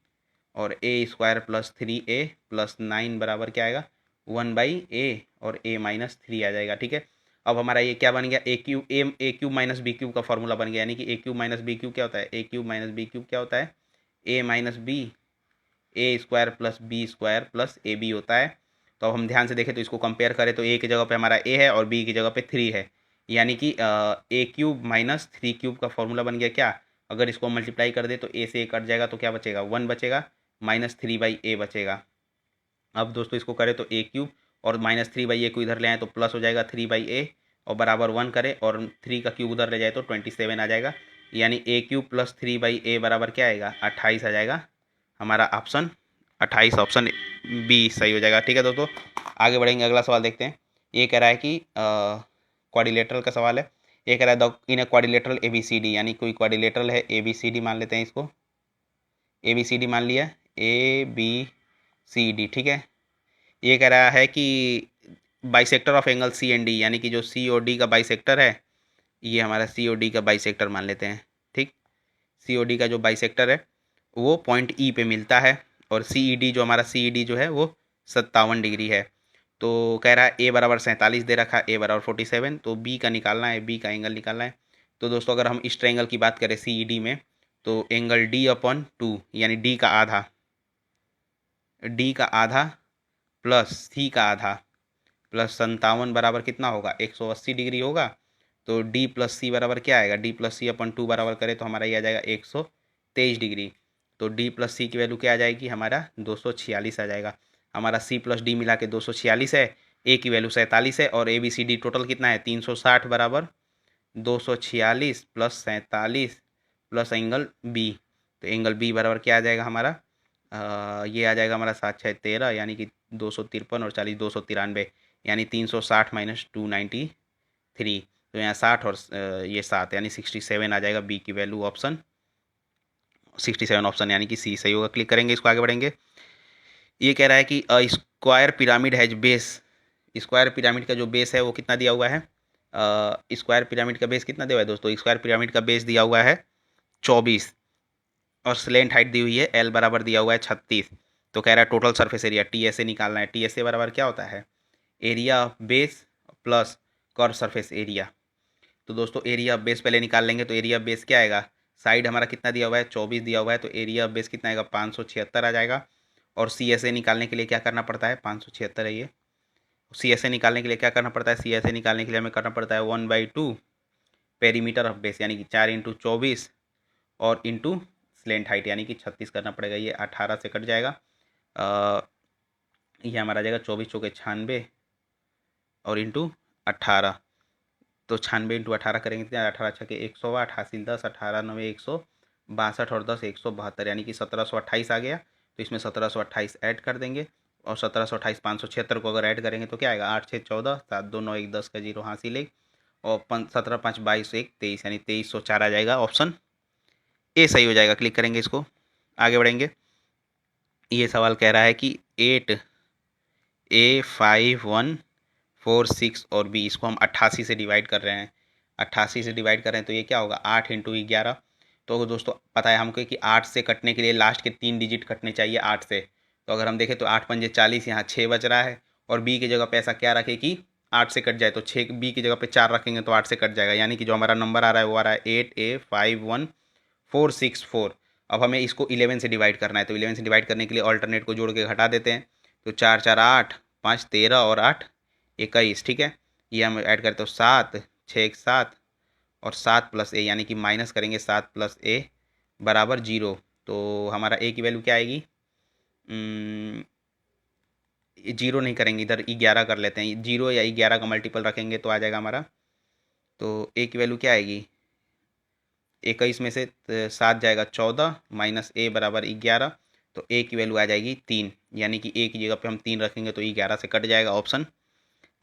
और a² प्लस 3a प्लस 9 बराबर क्या आएगा 1/a और a-3 आ जाएगा। ठीक है, अब हमारा ये क्या बन गया, a³ माइनस b³ का फॉर्मूला बन गया। यानी कि a³ माइनस b³ क्या होता है, a³ माइनस b³ क्या होता है, a minus b a² plus b² plus ab होता है। तो अब हम ध्यान से देखें तो इसको कंपेयर करें तो a की जगह पे हमारा a है और b की जगह पे 3 है। यानी कि a³ माइनस 3³ का फॉर्मूला बन गया क्या, अगर इसको मल्टीप्लाई कर दे तो a से a कट जाएगा तो क्या बचेगा 1 बचेगा, माइनस 3/a बचेगा। अब दोस्तों इसको करें तो a³ और माइनस 3/a को इधर ले आए तो प्लस हो जाएगा 3/a और बराबर 1 करें और 3 का क्यूब उधर ले जाए तो 27 आ जाएगा। यानी a³ प्लस 3/a बराबर क्या आएगा 28 आ जाएगा। हमारा ऑप्शन 28 ऑप्शन बी सही हो जाएगा। ठीक है दोस्तों, आगे बढ़ेंगे, अगला सवाल देखते हैं। ये कह रहा है कि क्वाड्रिलेटरल का सवाल है। ये कह रहा है इन ए क्वाड्रिलेटरल ABCD, यानी कोई क्वाड्रिलेटरल है ABCD मान लेते हैं इसको, ABCD मान लिया ABCD। ठीक है, ये कह रहा है कि बाइसेक्टर ऑफ एंगल C&D, यानी कि जो COD का बाइसेक्टर है, ये हमारा COD का बाइसेक्टर मान लेते हैं। ठीक, COD का जो बाइसेक्टर है वो पॉइंट E पे मिलता है, और CED जो हमारा CED जो है वो 57 डिग्री है। तो कह रहा है A बराबर 47 दे रखा है, A बराबर 47, तो B का निकालना है, B का एंगल निकालना है। तो दोस्तों अगर हम इस ट्रायंगल की बात करें CED में, तो एंगल D/2 यानी D का आधा प्लस C का आधा प्लस 57 बराबर कितना होगा 180 डिग्री होगा। तो D प्लस C बराबर क्या आएगा, D प्लस C/2 बराबर करें तो हमारा ये आ जाएगा 123 डिग्री। तो D प्लस C की वैल्यू क्या आ जाएगी हमारा 246 आ जाएगा। हमारा C प्लस D मिला के 246 है, A की वैल्यू 47 है, और ABCD टोटल कितना है 360 बराबर 246 प्लस 47 प्लस एंगल B। तो एंगल B बराबर क्या आ जाएगा हमारा ये आ जाएगा हमारा 7 6 13, यानी कि 253 और 40 293, यानी 360 माइनस 293। तो यहाँ 60 और ये 7 यानी 67 आ जाएगा बी की वैल्यू, ऑप्शन 67 ऑप्शन यानी कि सी सही होगा। क्लिक करेंगे, इसको आगे बढ़ेंगे। ये कह रहा है कि square pyramid has base, square pyramid का जो बेस है वो कितना दिया हुआ है, स्क्वायर पिरामिड का बेस कितना दिया हुआ है दोस्तों, स्क्वायर पिरामिड का बेस दिया हुआ है 24 और स्लेंट हाइट दी हुई है L बराबर दिया हुआ है 36। तो कह रहा है टोटल सरफेस एरिया TSA निकालना है। TSA बराबर क्या होता है, area of base plus curve surface area. तो दोस्तों एरिया ऑफ बेस पहले निकाल लेंगे। तो एरिया ऑफ बेस क्या आएगा, साइड हमारा कितना दिया हुआ है 24 दिया हुआ है, तो एरिया ऑफ बेस कितना आएगा 576 आ जाएगा। और CSA निकालने के लिए क्या करना पड़ता है 576 है ये, CSA निकालने के लिए क्या करना पड़ता है, CSA निकालने के लिए हमें करना पड़ता है 1/2 पेरीमीटर ऑफ बेस, यानी कि 4 × 24 और इंटू स्लेंट हाइट यानी कि 36 करना पड़ेगा। ये 18 से कट जाएगा, ये हमारा आ जाएगा 24 × 96 और इंटू 18। तो 96 इंटू 18 करेंगे तो 18 छके 100, 88 10, 18 9 162 और 10 172, यानी कि 1728 आ गया। तो इसमें 1728 ऐड कर देंगे और 1728 576 को अगर ऐड करेंगे तो क्या आएगा, 8 6 14, 7 2 9 1 10 का 0 हासिल है और 17 5 22 1 23, यानी 2304 आ जाएगा। ऑप्शन ए सही हो जाएगा। क्लिक करेंगे इसको, आगे बढ़ेंगे। ये सवाल कह रहा है कि 8A5146 और बी, इसको हम 88 से डिवाइड कर रहे हैं। 88 से डिवाइड कर रहे हैं तो ये क्या होगा, 8 इंटू 11। तो दोस्तों पता है हमको कि 8 से कटने के लिए लास्ट के 3 डिजिट कटने चाहिए 8 से। तो अगर हम देखें तो 8 पंजे 40, यहाँ 6 बच रहा है और बी की जगह पे ऐसा क्या रखे कि 8 से कट जाए, तो 6 बी की जगह पे 4 रखेंगे तो 8 से कट जाएगा, यानी कि जो हमारा नंबर आ रहा है वो आ रहा है 8A51464। अब हमें इसको 11 से डिवाइड करना है, तो 11 से डिवाइड करने के लिए ऑल्टरनेट को जोड़ के घटा देते हैं। तो 4 4 8, 5 13 और 8 21, ठीक है। ये हम ऐड करते हो 7 6 1 7 और 7 प्लस ए, यानी कि माइनस करेंगे 7 प्लस ए बराबर 0। तो हमारा ए की वैल्यू क्या आएगी, 0 नहीं करेंगे, इधर 11 कर लेते हैं। 0 या 11 का मल्टीपल रखेंगे तो आ जाएगा हमारा, तो ए की वैल्यू क्या आएगी, 21 में से 7 जाएगा 14 माइनस ए बराबर 11, तो ए की वैल्यू आ जाएगी 3, यानी कि ए की जगह पे हम 3 रखेंगे तो 11 से कट जाएगा। ऑप्शन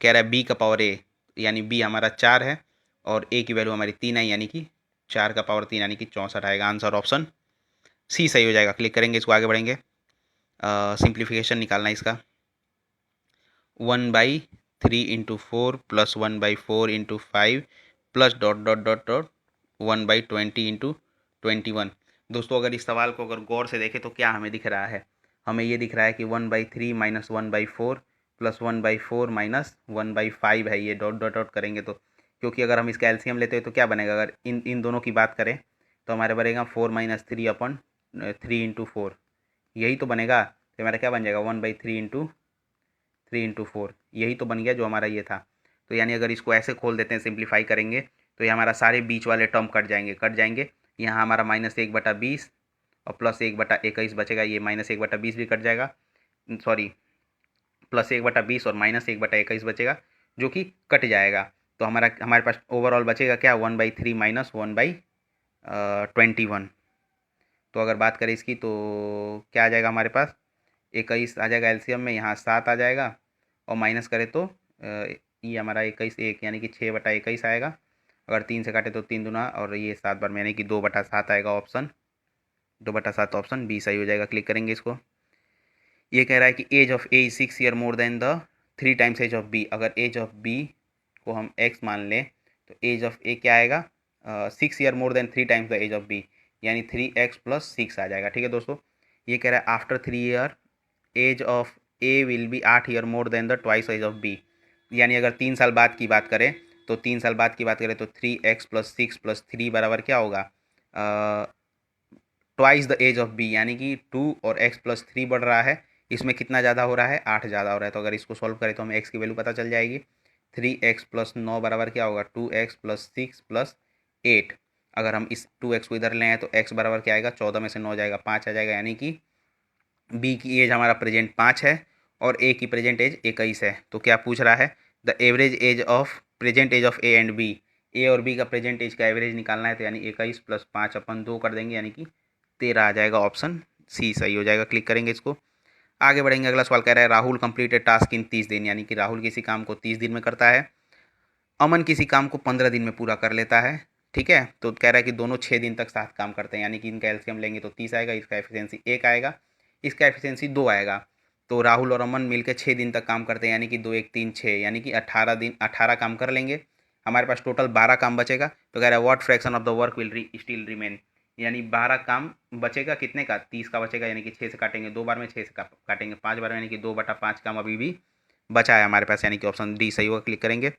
कह रहा है बी का पावर ए, यानी बी हमारा 4 है और ए की वैल्यू हमारी 3 है, यानी कि 4 का पावर 3 यानी कि 64 आएगा। आंसर ऑप्शन सी सही हो जाएगा। क्लिक करेंगे इसको, आगे बढ़ेंगे। सिंप्लीफिकेशन निकालना है इसका। 1/3 into 4 plus 1/4 into 5 plus dot dot dot dot 1/20 into 21। दोस्तों अगर इस सवाल को अगर गौर से देखें तो क्या हमें दिख रहा है, हमें ये दिख रहा है कि 1/3 माइनस 1/4 प्लस 1/4 माइनस 1/5 है, ये डॉट डॉट डॉट करेंगे तो, क्योंकि अगर हम इसका एलसीएम लेते हैं तो क्या बनेगा, अगर इन इन दोनों की बात करें तो हमारे बनेगा 4 माइनस 3 अपन 3 इंटू 4, यही तो बनेगा। तो हमारा क्या बन जाएगा, 1/3 इंटू 3 इंटू 4, यही तो बन गया जो हमारा ये था। तो यानी अगर इसको ऐसे खोल देते हैं, सिंप्लीफाई करेंगे तो ये हमारा सारे बीच वाले टर्म कट जाएंगे। यहाँ हमारा -1/20 और +1/21 बचेगा, ये -1/20 भी कट जाएगा, सॉरी +1/20 और -1/21 बचेगा जो कि कट जाएगा। तो हमारे पास ओवरऑल बचेगा क्या, 1/3 माइनस 1/21। तो अगर बात करें इसकी तो क्या आ जाएगा हमारे पास, 21 आ जाएगा एलसीएम में, यहाँ 7 आ जाएगा और माइनस करें तो ये हमारा 21 1 यानी कि 6/21 आएगा। अगर 3 से काटे तो 3 दूना और ये 7 बार में, यानी कि 2/7 आएगा। ऑप्शन 2/7 ऑप्शन बी सही हो जाएगा। क्लिक करेंगे इसको। ये कह रहा है कि age of A is 6 year more than the 3 times age of B. अगर एज ऑफ बी को हम x मान लें तो एज ऑफ ए क्या आएगा, 6 year more than 3 times the age of B, यानी 3x + 6 आ जाएगा। ठीक है दोस्तों, ये कह रहा है after 3 year age of A will be 8 year more than the twice age of B, यानी अगर 3 साल बाद की बात करें तो 3 साल बाद की बात करें तो 3x + 6 + 3 बराबर क्या होगा, twice the age of B, यानी कि 2 और x + 3 बढ़ रहा है, इसमें कितना ज़्यादा हो रहा है, 8 ज़्यादा हो रहा है। तो अगर इसको सॉल्व करें तो हमें x की वैल्यू पता चल जाएगी। 3x + 9 बराबर क्या होगा, 2x + 6 + 8। अगर हम इस 2x को इधर ले आए तो x बराबर क्या आएगा, 14 में से 9 जाएगा 5 आ जाएगा, यानी कि b की एज हमारा प्रेजेंट 5 है और a की प्रेजेंट एज 21 है। तो क्या पूछ रहा है, the average age of present age of A and B, A और बी का प्रेजेंट एज का एवरेज निकालना है। तो यानी 21 + 5 अपन 2 कर देंगे, यानी कि 13 आ जाएगा। ऑप्शन सी सही हो जाएगा। क्लिक करेंगे इसको, आगे बढ़ेंगे। अगला सवाल कह रहा है राहुल कंप्लीटेड टास्क इन 30 दिन, यानी कि राहुल किसी काम को 30 दिन में करता है, अमन किसी काम को 15 दिन में पूरा कर लेता है। ठीक है, तो कह रहा है कि दोनों 6 दिन तक साथ काम करते हैं, यानी कि इनका एलसीएम लेंगे तो 30 आएगा, इसका एफिशिएंसी 1 आएगा, इसका एफिशिएंसी 2 आएगा। तो राहुल और अमन मिलकर 6 दिन तक काम करते हैं, यानी कि 2 1 3 6, यानी कि 18 दिन 18 काम कर लेंगे। हमारे पास टोटल 12 काम बचेगा। तो कह रहा है what fraction of the work will still remain, यानी 12 काम बचेगा, कितने का, 30 का बचेगा, यानी कि 6 से काटेंगे 2 बार में, 6 से काटेंगे 5 बार में, यानी कि 2/5 काम अभी भी बचा है हमारे पास, यानी कि ऑप्शन डी सही होगा। क्लिक करेंगे।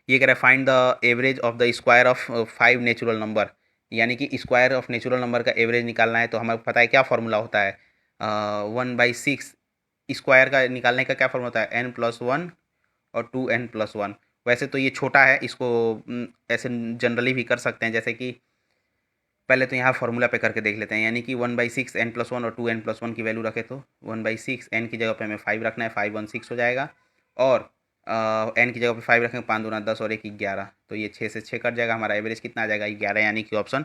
ये कह रहा है find the average of the square of 5 natural number, यानी कि स्क्वायर ऑफ नेचुरल नंबर का एवरेज निकालना है। तो हमें पता है क्या फॉर्मूला होता है, 1/6 स्क्वायर का निकालने का क्या फॉर्मूला होता है, n+1 और 2n+1। वैसे तो ये छोटा है, इसको ऐसे जनरली भी कर सकते हैं, जैसे कि पहले तो यहाँ फार्मूला पे करके देख लेते हैं, यानी कि 1/6 n+1 और 2n+1 की वैल्यू रखे तो 1/6 n की जगह पे हमें 5 रखना है, 5 1 6 हो जाएगा, और एन की जगह पे 5 रखेंगे, 5 दूना 10 और 1 11, तो ये 6 से 6 कट जाएगा, हमारा एवरेज कितना आ जाएगा 11, यानी कि ऑप्शन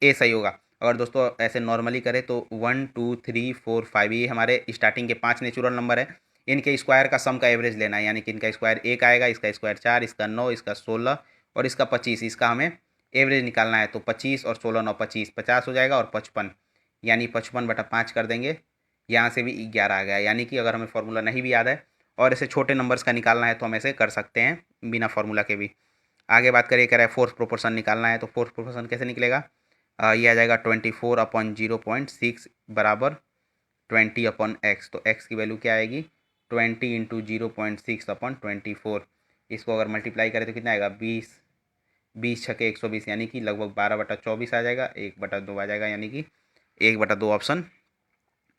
ए सही होगा। अगर दोस्तों ऐसे नॉर्मली करें तो 1 2 3 4 5 ये हमारे स्टार्टिंग के 5 नेचुरल नंबर है, इनके स्क्वायर का सम का एवरेज लेना है, यानी कि इनका स्क्वायर 1 आएगा, इसका स्क्वायर 4, इसका 9, इसका 16 और इसका 25, इसका हमें एवरेज निकालना है। तो 25 और 16 9 25, 50 हो जाएगा और 55, यानी 55/5 कर देंगे, यहाँ से भी 11 आ गया। यानी कि अगर हमें फॉर्मूला नहीं भी याद है और ऐसे छोटे नंबर्स का निकालना है तो हम ऐसे कर सकते हैं बिना फार्मूला के भी। आगे बात करिए, कह रहा है फोर्थ प्रोपोर्शन निकालना है, तो फोर्थ प्रोपोर्शन कैसे निकलेगा, ये आ जाएगा 24/0.6 बराबर 20/x। तो x की वैल्यू क्या आएगी 20 × 0.6/24। इसको अगर मल्टीप्लाई करें तो कितना आएगा 20, 20 छके 120, यानी कि लगभग 12/24 आ जाएगा, 1/2 आ जाएगा, यानी कि 1/2 ऑप्शन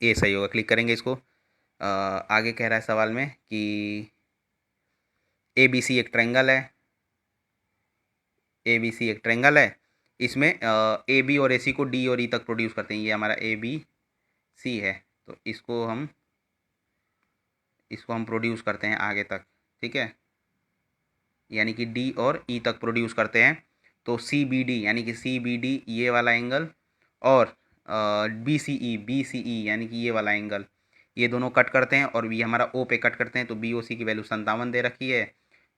ए सही होगा। क्लिक करेंगे इसको। आगे कह रहा है सवाल में कि ABC एक ट्रायंगल है, ABC एक ट्रायंगल है, इसमें AB और AC को D और E तक प्रोड्यूस करते हैं, ये हमारा ABC है, तो इसको हम प्रोड्यूस करते हैं आगे तक, ठीक है, यानी कि D और E तक प्रोड्यूस करते हैं। तो CBD यानी कि CBD ये वाला एंगल और BCE यानी कि ये वाला एंगल, ये दोनों कट करते हैं और ये हमारा O पे कट करते हैं, तो BOC की वैल्यू 57 दे रखी है,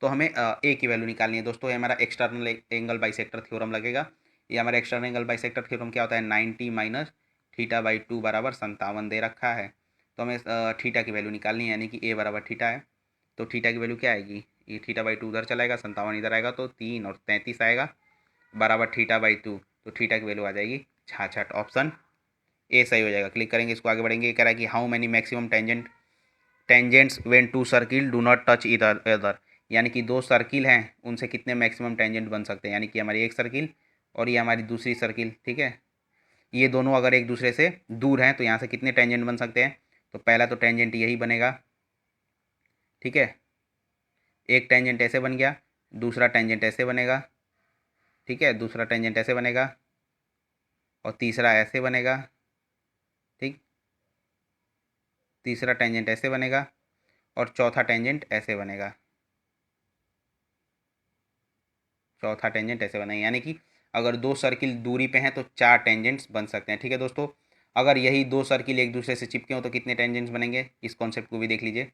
तो हमें A की वैल्यू निकालनी है। दोस्तों ये हमारा एक्सटर्नल एंगल बाइसेक्टर थ्योरम लगेगा। ये हमारा एक्सटर्नल एंगल बाइसेक्टर थ्योरम क्या होता है, 90 माइनस θ/2 बराबर 57 दे रखा है, तो हमें थीटा की वैल्यू निकालनी है, यानी कि A बराबर थीटा है, तो थीटा की वैल्यू क्या आएगी, ये θ/2 उधर चलाएगा, 57 इधर आएगा, तो 3 और 33 आएगा बराबर θ/2, तो थीटा की वैल्यू आ जाएगी 66, ऑप्शन ए सही हो जाएगा। क्लिक करेंगे इसको, आगे बढ़ेंगे। कह रहा है कि how many maximum tangents when two circle do not touch either other, यानी कि दो सर्किल हैं उनसे कितने मैक्सिमम टेंजेंट बन सकते हैं, यानी कि हमारी एक सर्किल और ये हमारी दूसरी सर्किल, ठीक है, ये दोनों अगर एक दूसरे से दूर हैं तो यहाँ से कितने टेंजेंट बन सकते हैं, तो पहला तो टेंजेंट यही बनेगा, ठीक है, एक टेंजेंट ऐसे बन गया, दूसरा टेंजेंट ऐसे बनेगा, ठीक है, दूसरा टेंजेंट ऐसे बनेगा और तीसरा ऐसे बनेगा, ठीक, तीसरा टेंजेंट ऐसे बनेगा और चौथा टेंजेंट ऐसे बनेगा, चौथा टेंजेंट ऐसे बनेगा, यानी कि अगर दो सर्किल दूरी पे हैं तो 4 टेंजेंट्स बन सकते हैं, ठीक है दोस्तों। अगर यही दो सर्किल एक दूसरे से चिपके हो तो कितने टेंजेंट्स बनेंगे, इस कॉन्सेप्ट को भी देख लीजिए।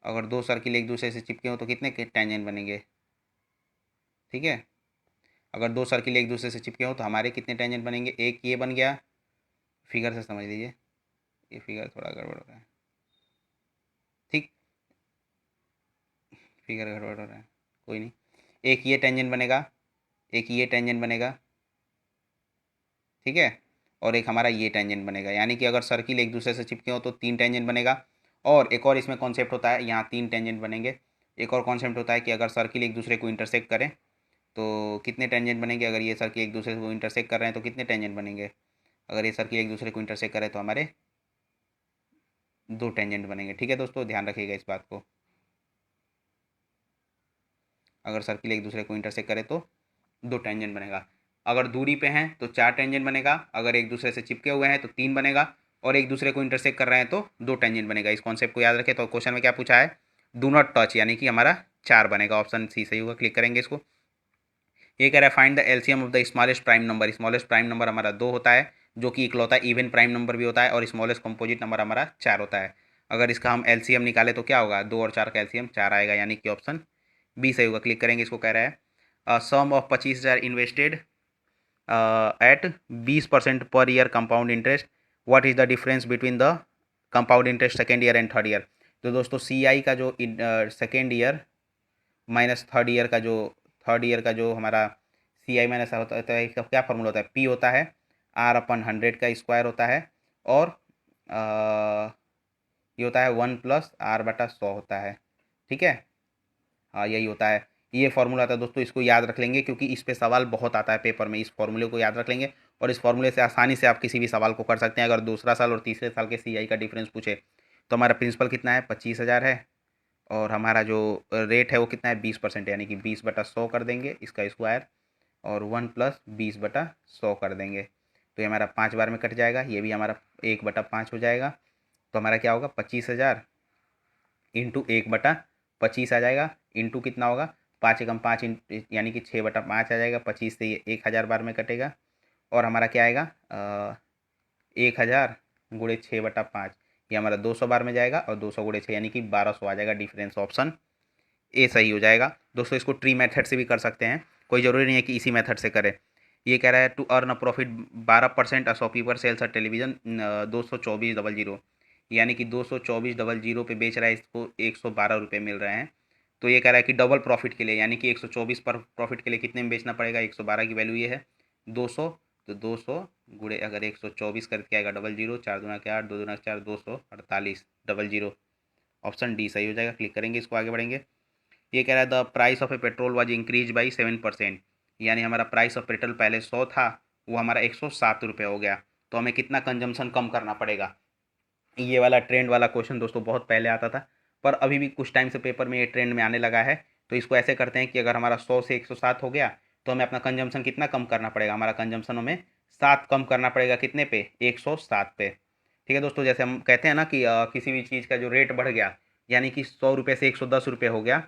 अगर दो सर्किल एक दूसरे से चिपके हो तो कितने टेंजेंट बनेंगे, ठीक है, अगर दो सर्किल एक दूसरे से चिपके हो तो हमारे कितने टेंजेंट बनेंगे, एक ये बन गया, फिगर से समझ लीजिए, ये फिगर थोड़ा गड़बड़ हो रहा है, ठीक, फिगर गड़बड़ हो रहा है, कोई नहीं, एक ये टेंजेंट बनेगा, एक ये टेंजेंट बनेगा, ठीक है, और एक हमारा ये टेंजेंट बनेगा, यानी कि अगर सर्किल एक दूसरे से चिपके हो तो 3 टेंजेंट बनेगा। और एक और इसमें कॉन्सेप्ट होता है, यहाँ 3 टेंजेंट बनेंगे। एक और कॉन्सेप्ट होता है कि अगर सर्किल एक दूसरे को इंटरसेक्ट करें तो कितने टेंजेंट बनेंगे, अगर ये सर्किल एक दूसरे को इंटरसेक्ट कर रहे हैं तो कितने टेंजेंट बनेंगे, अगर ये सर्किल एक दूसरे को इंटरसेक्ट करें तो हमारे 2 टेंजेंट बनेंगे, ठीक है दोस्तों, ध्यान रखिएगा इस बात को। अगर सर्किल एक दूसरे को इंटरसेक्ट करे तो 2 टेंजेंट बनेगा, अगर दूरी पे हैं तो 4 टेंजेंट बनेगा, अगर एक दूसरे से चिपके हुए हैं तो 3 बनेगा, और एक दूसरे को इंटरसेक्ट कर रहे हैं तो 2 टेंजेंट बनेगा। इस कॉन्सेप्ट को याद रखें। तो क्वेश्चन में क्या पूछा है, डू नॉट टच, यानी कि हमारा 4 बनेगा, ऑप्शन सी सही होगा। क्लिक करेंगे इसको। ये कह रहा है find the LCM of the smallest prime number, smallest prime number हमारा 2 होता है, जो कि इकलौता इवन प्राइम नंबर भी होता है, और स्मॉलेस्ट कंपोजिट नंबर हमारा 4 होता है। अगर इसका हम एलसीएम निकाले तो क्या होगा, 2 और 4 का एलसीएम 4 आएगा, यानी कि ऑप्शन बी सही होगा। क्लिक करेंगे इसको। कह रहा है सम of 25,000 invested at 20% per year compound interest, what is the difference between the compound interest second year and third year. तो दोस्तों CI का जो second year minus third year का जो हमारा CI माइनस होता है, इसका क्या फॉर्मूला होता है, P होता है R/100 का स्क्वायर होता है, और ये होता है 1+R/100 होता है, ठीक है, हाँ यही होता है, ये फॉर्मूला आता है दोस्तों, इसको याद रख लेंगे क्योंकि इस पे सवाल बहुत आता है पेपर में, इस फॉर्मूले को याद रख लेंगे और इस फॉर्मूले से आसानी से आप किसी भी सवाल को कर सकते हैं। अगर दूसरा साल और तीसरे साल के CI का डिफरेंस पूछे तो हमारा प्रिंसिपल कितना है, 25,000 है, और हमारा जो रेट है वो कितना है, 20%, यानी कि 20/100 कर देंगे इसका स्क्वायर, और 1+20/100 कर देंगे, तो ये हमारा 5 बार में कट जाएगा, ये भी हमारा 1/5 हो जाएगा, तो हमारा क्या होगा 25,000 इंटू 1/100, 25 आ जाएगा, इंटू कितना होगा 5 एकम 5 यानी कि 6/5 आ जाएगा। 25 से ये 1000 बार में कटेगा और हमारा क्या आएगा 1000 गुणे 6/5, ये हमारा 200 बार में जाएगा और 200 गुणे 6 यानी कि 1200 आ जाएगा। डिफरेंस ऑप्शन ए सही हो जाएगा। दोस्तों इसको ट्री मेथड से भी कर सकते हैं, कोई ज़रूरी नहीं है कि इसी मेथड से करें। ये कह रहा है to earn a profit 12% shopkeeper sells a television 224,000, यानी कि 224,000 पे बेच रहा है इसको 112 रुपये मिल रहे हैं। तो ये कह रहा है कि डबल प्रॉफिट के लिए यानी कि 124 पर प्रॉफिट के लिए कितने में बेचना पड़ेगा, 112 की वैल्यू ये है 200, तो 200 गुणे अगर 124 करके आएगा 00, 4 दूना के 8, 2 दूना 4, 248 00। ऑप्शन डी सही हो जाएगा। क्लिक करेंगे, इसको आगे बढ़ेंगे। ये कह रहा है the price of A petrol was increase by 7%, यानी हमारा प्राइस ऑफ पेट्रोल पहले 100 था, वो हमारा 107 रुपये हो गया। तो हमें कितना कंजम्पशन कम करना पड़ेगा। ये वाला ट्रेंड वाला क्वेश्चन दोस्तों बहुत पहले आता था, पर अभी भी कुछ टाइम से पेपर में ये ट्रेंड में आने लगा है। तो इसको ऐसे करते हैं कि अगर हमारा 100 से 107 हो गया तो हमें अपना कंजम्पशन कितना कम करना पड़ेगा, हमारा कंजम्पशन हमें 7 कम करना पड़ेगा। कितने पे, 107 पे। ठीक है दोस्तों, जैसे हम कहते हैं ना कि किसी भी चीज़ का जो रेट बढ़ गया, यानी कि 100 रुपये से 110 रुपये हो गया,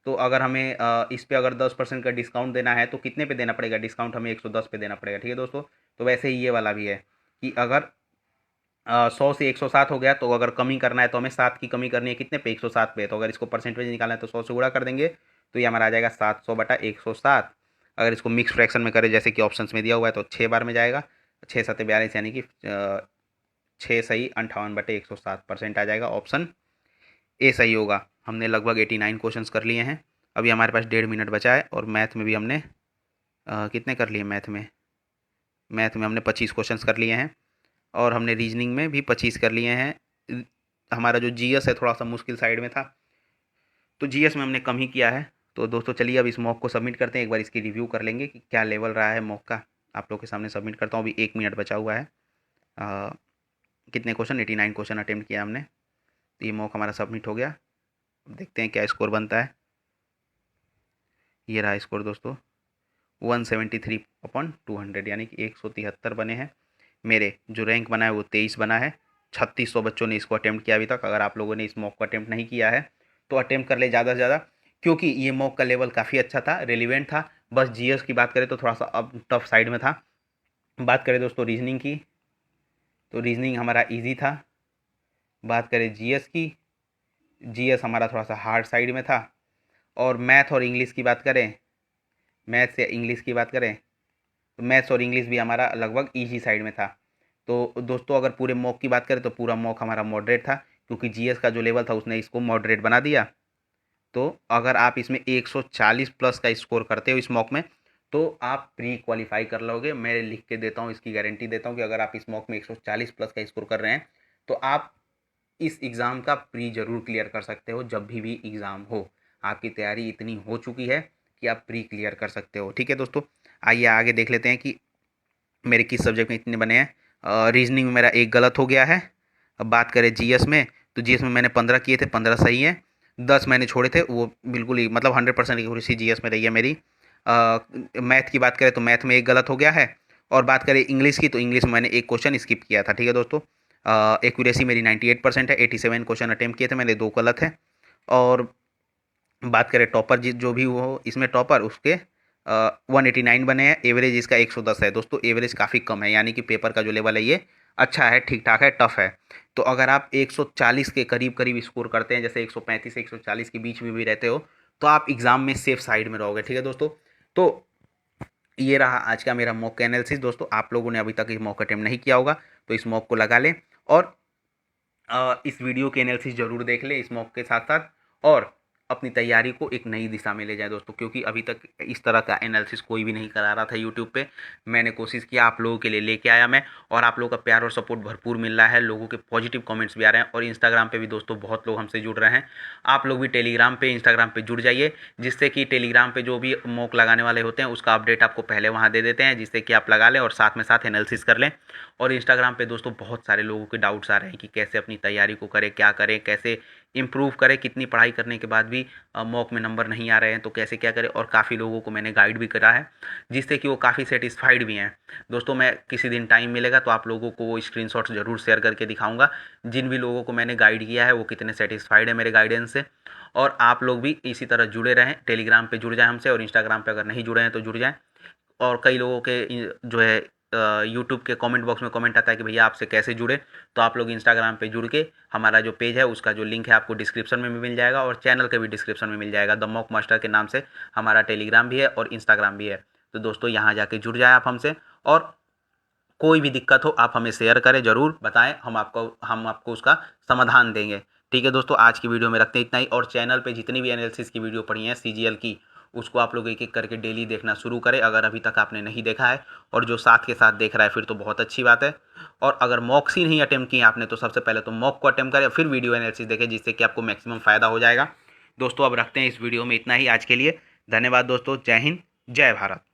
तो अगर हमें इस पे अगर 10% का डिस्काउंट देना है तो कितने पे देना पड़ेगा, डिस्काउंट हमें 110 पे देना पड़ेगा। ठीक है दोस्तों, तो वैसे ही ये वाला भी है कि अगर 100 से 107 हो गया तो अगर कमी करना है तो हमें 7 की कमी करनी है कितने पे, 107 पे। तो अगर इसको परसेंटेज निकालना है तो 100 से गुणा कर देंगे तो ये हमारा आ जाएगा 700/107। अगर इसको मिक्स फ्रैक्शन में करें जैसे कि ऑप्शंस में दिया हुआ है तो 6 बार में जाएगा, 6 7 42 यानी कि 6 सही 58/107% आ जाएगा। ऑप्शन ए सही होगा। हमने लगभग 89 क्वेश्चंस कर लिए हैं। अभी हमारे पास 1.5 मिनट बचा है और मैथ में भी हमने कितने कर लिए, मैथ में हमने 25 क्वेश्चंस कर लिए हैं और हमने रीजनिंग में भी 25 कर लिए हैं। हमारा जो जीएस है थोड़ा सा मुश्किल साइड में था, तो जीएस में हमने कम ही किया है। तो दोस्तों चलिए अब इस मॉक को सबमिट करते हैं, एक बार इसकी रिव्यू कर लेंगे कि क्या लेवल रहा है मॉक का। आप लोग के सामने सबमिट करता हूँ, अभी 1 मिनट बचा हुआ है। कितने क्वेश्चन, 89 क्वेश्चन अटेम्प्ट किया हमने। तो ये मॉक हमारा सबमिट हो गया। अब देखते हैं क्या स्कोर बनता है। ये रहा स्कोर दोस्तों 173/200, यानी कि 173 बने हैं। मेरे जो रैंक बना है वो 23 बना है। 3600 बच्चों ने इसको अटेम्प्ट किया अभी तक। अगर आप लोगों ने इस मॉक को अटेम्प्ट नहीं किया है तो अटेम्प्ट कर ले ज़्यादा से ज़्यादा, क्योंकि ये मॉक का लेवल काफ़ी अच्छा था, रेलिवेंट था। बस जीएस की बात करें तो थोड़ा सा अब टफ साइड में था। बात करें दोस्तों रीजनिंग की तो रीजनिंग हमारा ईजी था। बात करें जीएस की, जीएस हमारा थोड़ा सा हार्ड साइड में था। और मैथ और इंग्लिश की बात करें, मैथ्स या इंग्लिश की बात करें तो मैथ्स और इंग्लिश भी हमारा लगभग ईजी साइड में था। तो दोस्तों अगर पूरे मॉक की बात करें तो पूरा मॉक हमारा मॉडरेट था, क्योंकि जीएस का जो लेवल था उसने इसको मॉडरेट बना दिया। तो अगर आप इसमें 140 प्लस का स्कोर करते हो इस मॉक में तो आप प्री क्वालिफाई कर लोगे। मैं लिख के देता हूँ, इसकी गारंटी देता हूँ कि अगर आप इस मॉक में 140 प्लस का स्कोर कर रहे हैं तो आप इस एग्ज़ाम का प्री जरूर क्लियर कर सकते हो। जब भी एग्ज़ाम हो, आपकी तैयारी इतनी हो चुकी है कि आप प्री क्लियर कर सकते हो। ठीक है दोस्तों, आइए आगे देख लेते हैं कि मेरे किस सब्जेक्ट में इतने बने हैं। रीजनिंग में मेरा एक गलत हो गया है। अब बात करें जीएस में तो जीएस में मैंने 15 किए थे, 15 सही हैं। 10 मैंने छोड़े थे, वो बिल्कुल ही मतलब 100% एक्यूरेसी जीएस में रही है मेरी। मैथ की बात करें तो मैथ में एक गलत हो गया है। और बात करें इंग्लिश की तो इंग्लिश में मैंने एक क्वेश्चन स्किप किया था। ठीक है दोस्तों, एक्यूरेसी मेरी 98% है। 87 क्वेश्चन अटेम्प्ट किए थे मैंने, 2 गलत हैं। और बात करें टॉपर जो भी हो इसमें टॉपर, उसके 189 बने हैं। एवरेज इसका 110 है दोस्तों, एवरेज काफ़ी कम है, यानी कि पेपर का जो लेवल है ये अच्छा है, ठीक ठाक है, टफ है। तो अगर आप 140 के करीब करीब स्कोर करते हैं, जैसे 135 से 140 के बीच में भी रहते हो, तो आप एग्ज़ाम में सेफ साइड में रहोगे। ठीक है दोस्तों, तो ये रहा आज का मेरा मॉक एनालिसिस। दोस्तों आप लोगों ने अभी तक इस मॉक अटेम्प्ट नहीं किया होगा तो इस मॉक को लगा लें और इस वीडियो की एनालिसिस ज़रूर देख लें इस मॉक के साथ साथ, और अपनी तैयारी को एक नई दिशा में ले जाए दोस्तों, क्योंकि अभी तक इस तरह का एनालिसिस कोई भी नहीं करा रहा था यूट्यूब पे। मैंने कोशिश किया, आप लोगों के लिए लेके आया मैं, और आप लोगों का प्यार और सपोर्ट भरपूर मिल रहा है। लोगों के पॉजिटिव कमेंट्स भी आ रहे हैं और इंस्टाग्राम पे भी दोस्तों बहुत लोग हमसे जुड़ रहे हैं। आप लोग भी टेलीग्राम पे, इंस्टाग्राम पे जुड़ जाइए, जिससे कि टेलीग्राम पे जो भी मॉक लगाने वाले होते हैं उसका अपडेट आपको पहले वहाँ दे देते हैं, जिससे कि आप लगा लें और साथ में साथ एनालिसिस कर लें। और इंस्टाग्राम पे दोस्तों बहुत सारे लोगों के डाउट्स आ रहे हैं कि कैसे अपनी तैयारी को करें, क्या करें, कैसे इम्प्रूव करे, कितनी पढ़ाई करने के बाद भी मॉक में नंबर नहीं आ रहे हैं तो कैसे क्या करें। और काफ़ी लोगों को मैंने गाइड भी करा है जिससे कि वो काफ़ी सेटिस्फाइड भी हैं। दोस्तों मैं किसी दिन टाइम मिलेगा तो आप लोगों को वो स्क्रीनशॉट्स ज़रूर शेयर करके दिखाऊंगा जिन भी लोगों को मैंने गाइड किया है वो कितने सेटिस्फाइड है मेरे गाइडेंस से। और आप लोग भी इसी तरह जुड़े रहें, टेलीग्राम पे जुड़ जाएं हमसे, और इंस्टाग्राम पे अगर नहीं जुड़े हैं तो जुड़ जाएं। और कई लोगों के जो है यूट्यूब के कमेंट बॉक्स में कमेंट आता है कि भैया आपसे कैसे जुड़े, तो आप लोग इंस्टाग्राम पे जुड़ के हमारा जो पेज है उसका जो लिंक है आपको डिस्क्रिप्शन में भी मिल जाएगा और चैनल के भी डिस्क्रिप्शन में मिल जाएगा। द मॉक मास्टर के नाम से हमारा टेलीग्राम भी है और इंस्टाग्राम भी है। तो दोस्तों यहाँ जाके जुड़ जाए आप हमसे, और कोई भी दिक्कत हो आप हमें शेयर करें, ज़रूर बताएं, हम आपको उसका समाधान देंगे। ठीक है दोस्तों, आज की वीडियो में रखते हैं इतना ही। और चैनल पे जितनी भी एनालिसिस की वीडियो पड़ी हैं सीजीएल की, उसको आप लोग एक एक करके डेली देखना शुरू करें अगर अभी तक आपने नहीं देखा है। और जो साथ के साथ देख रहा है फिर तो बहुत अच्छी बात है। और अगर मॉक्स ही नहीं अटेम्प्ट किए आपने तो सबसे पहले तो मॉक को अटेम्प्ट करें, फिर वीडियो एनालिसिस देखें, जिससे कि आपको मैक्सिमम फ़ायदा हो जाएगा। दोस्तों अब रखते हैं इस वीडियो में इतना ही आज के लिए। धन्यवाद दोस्तों, जय हिंद, जय भारत।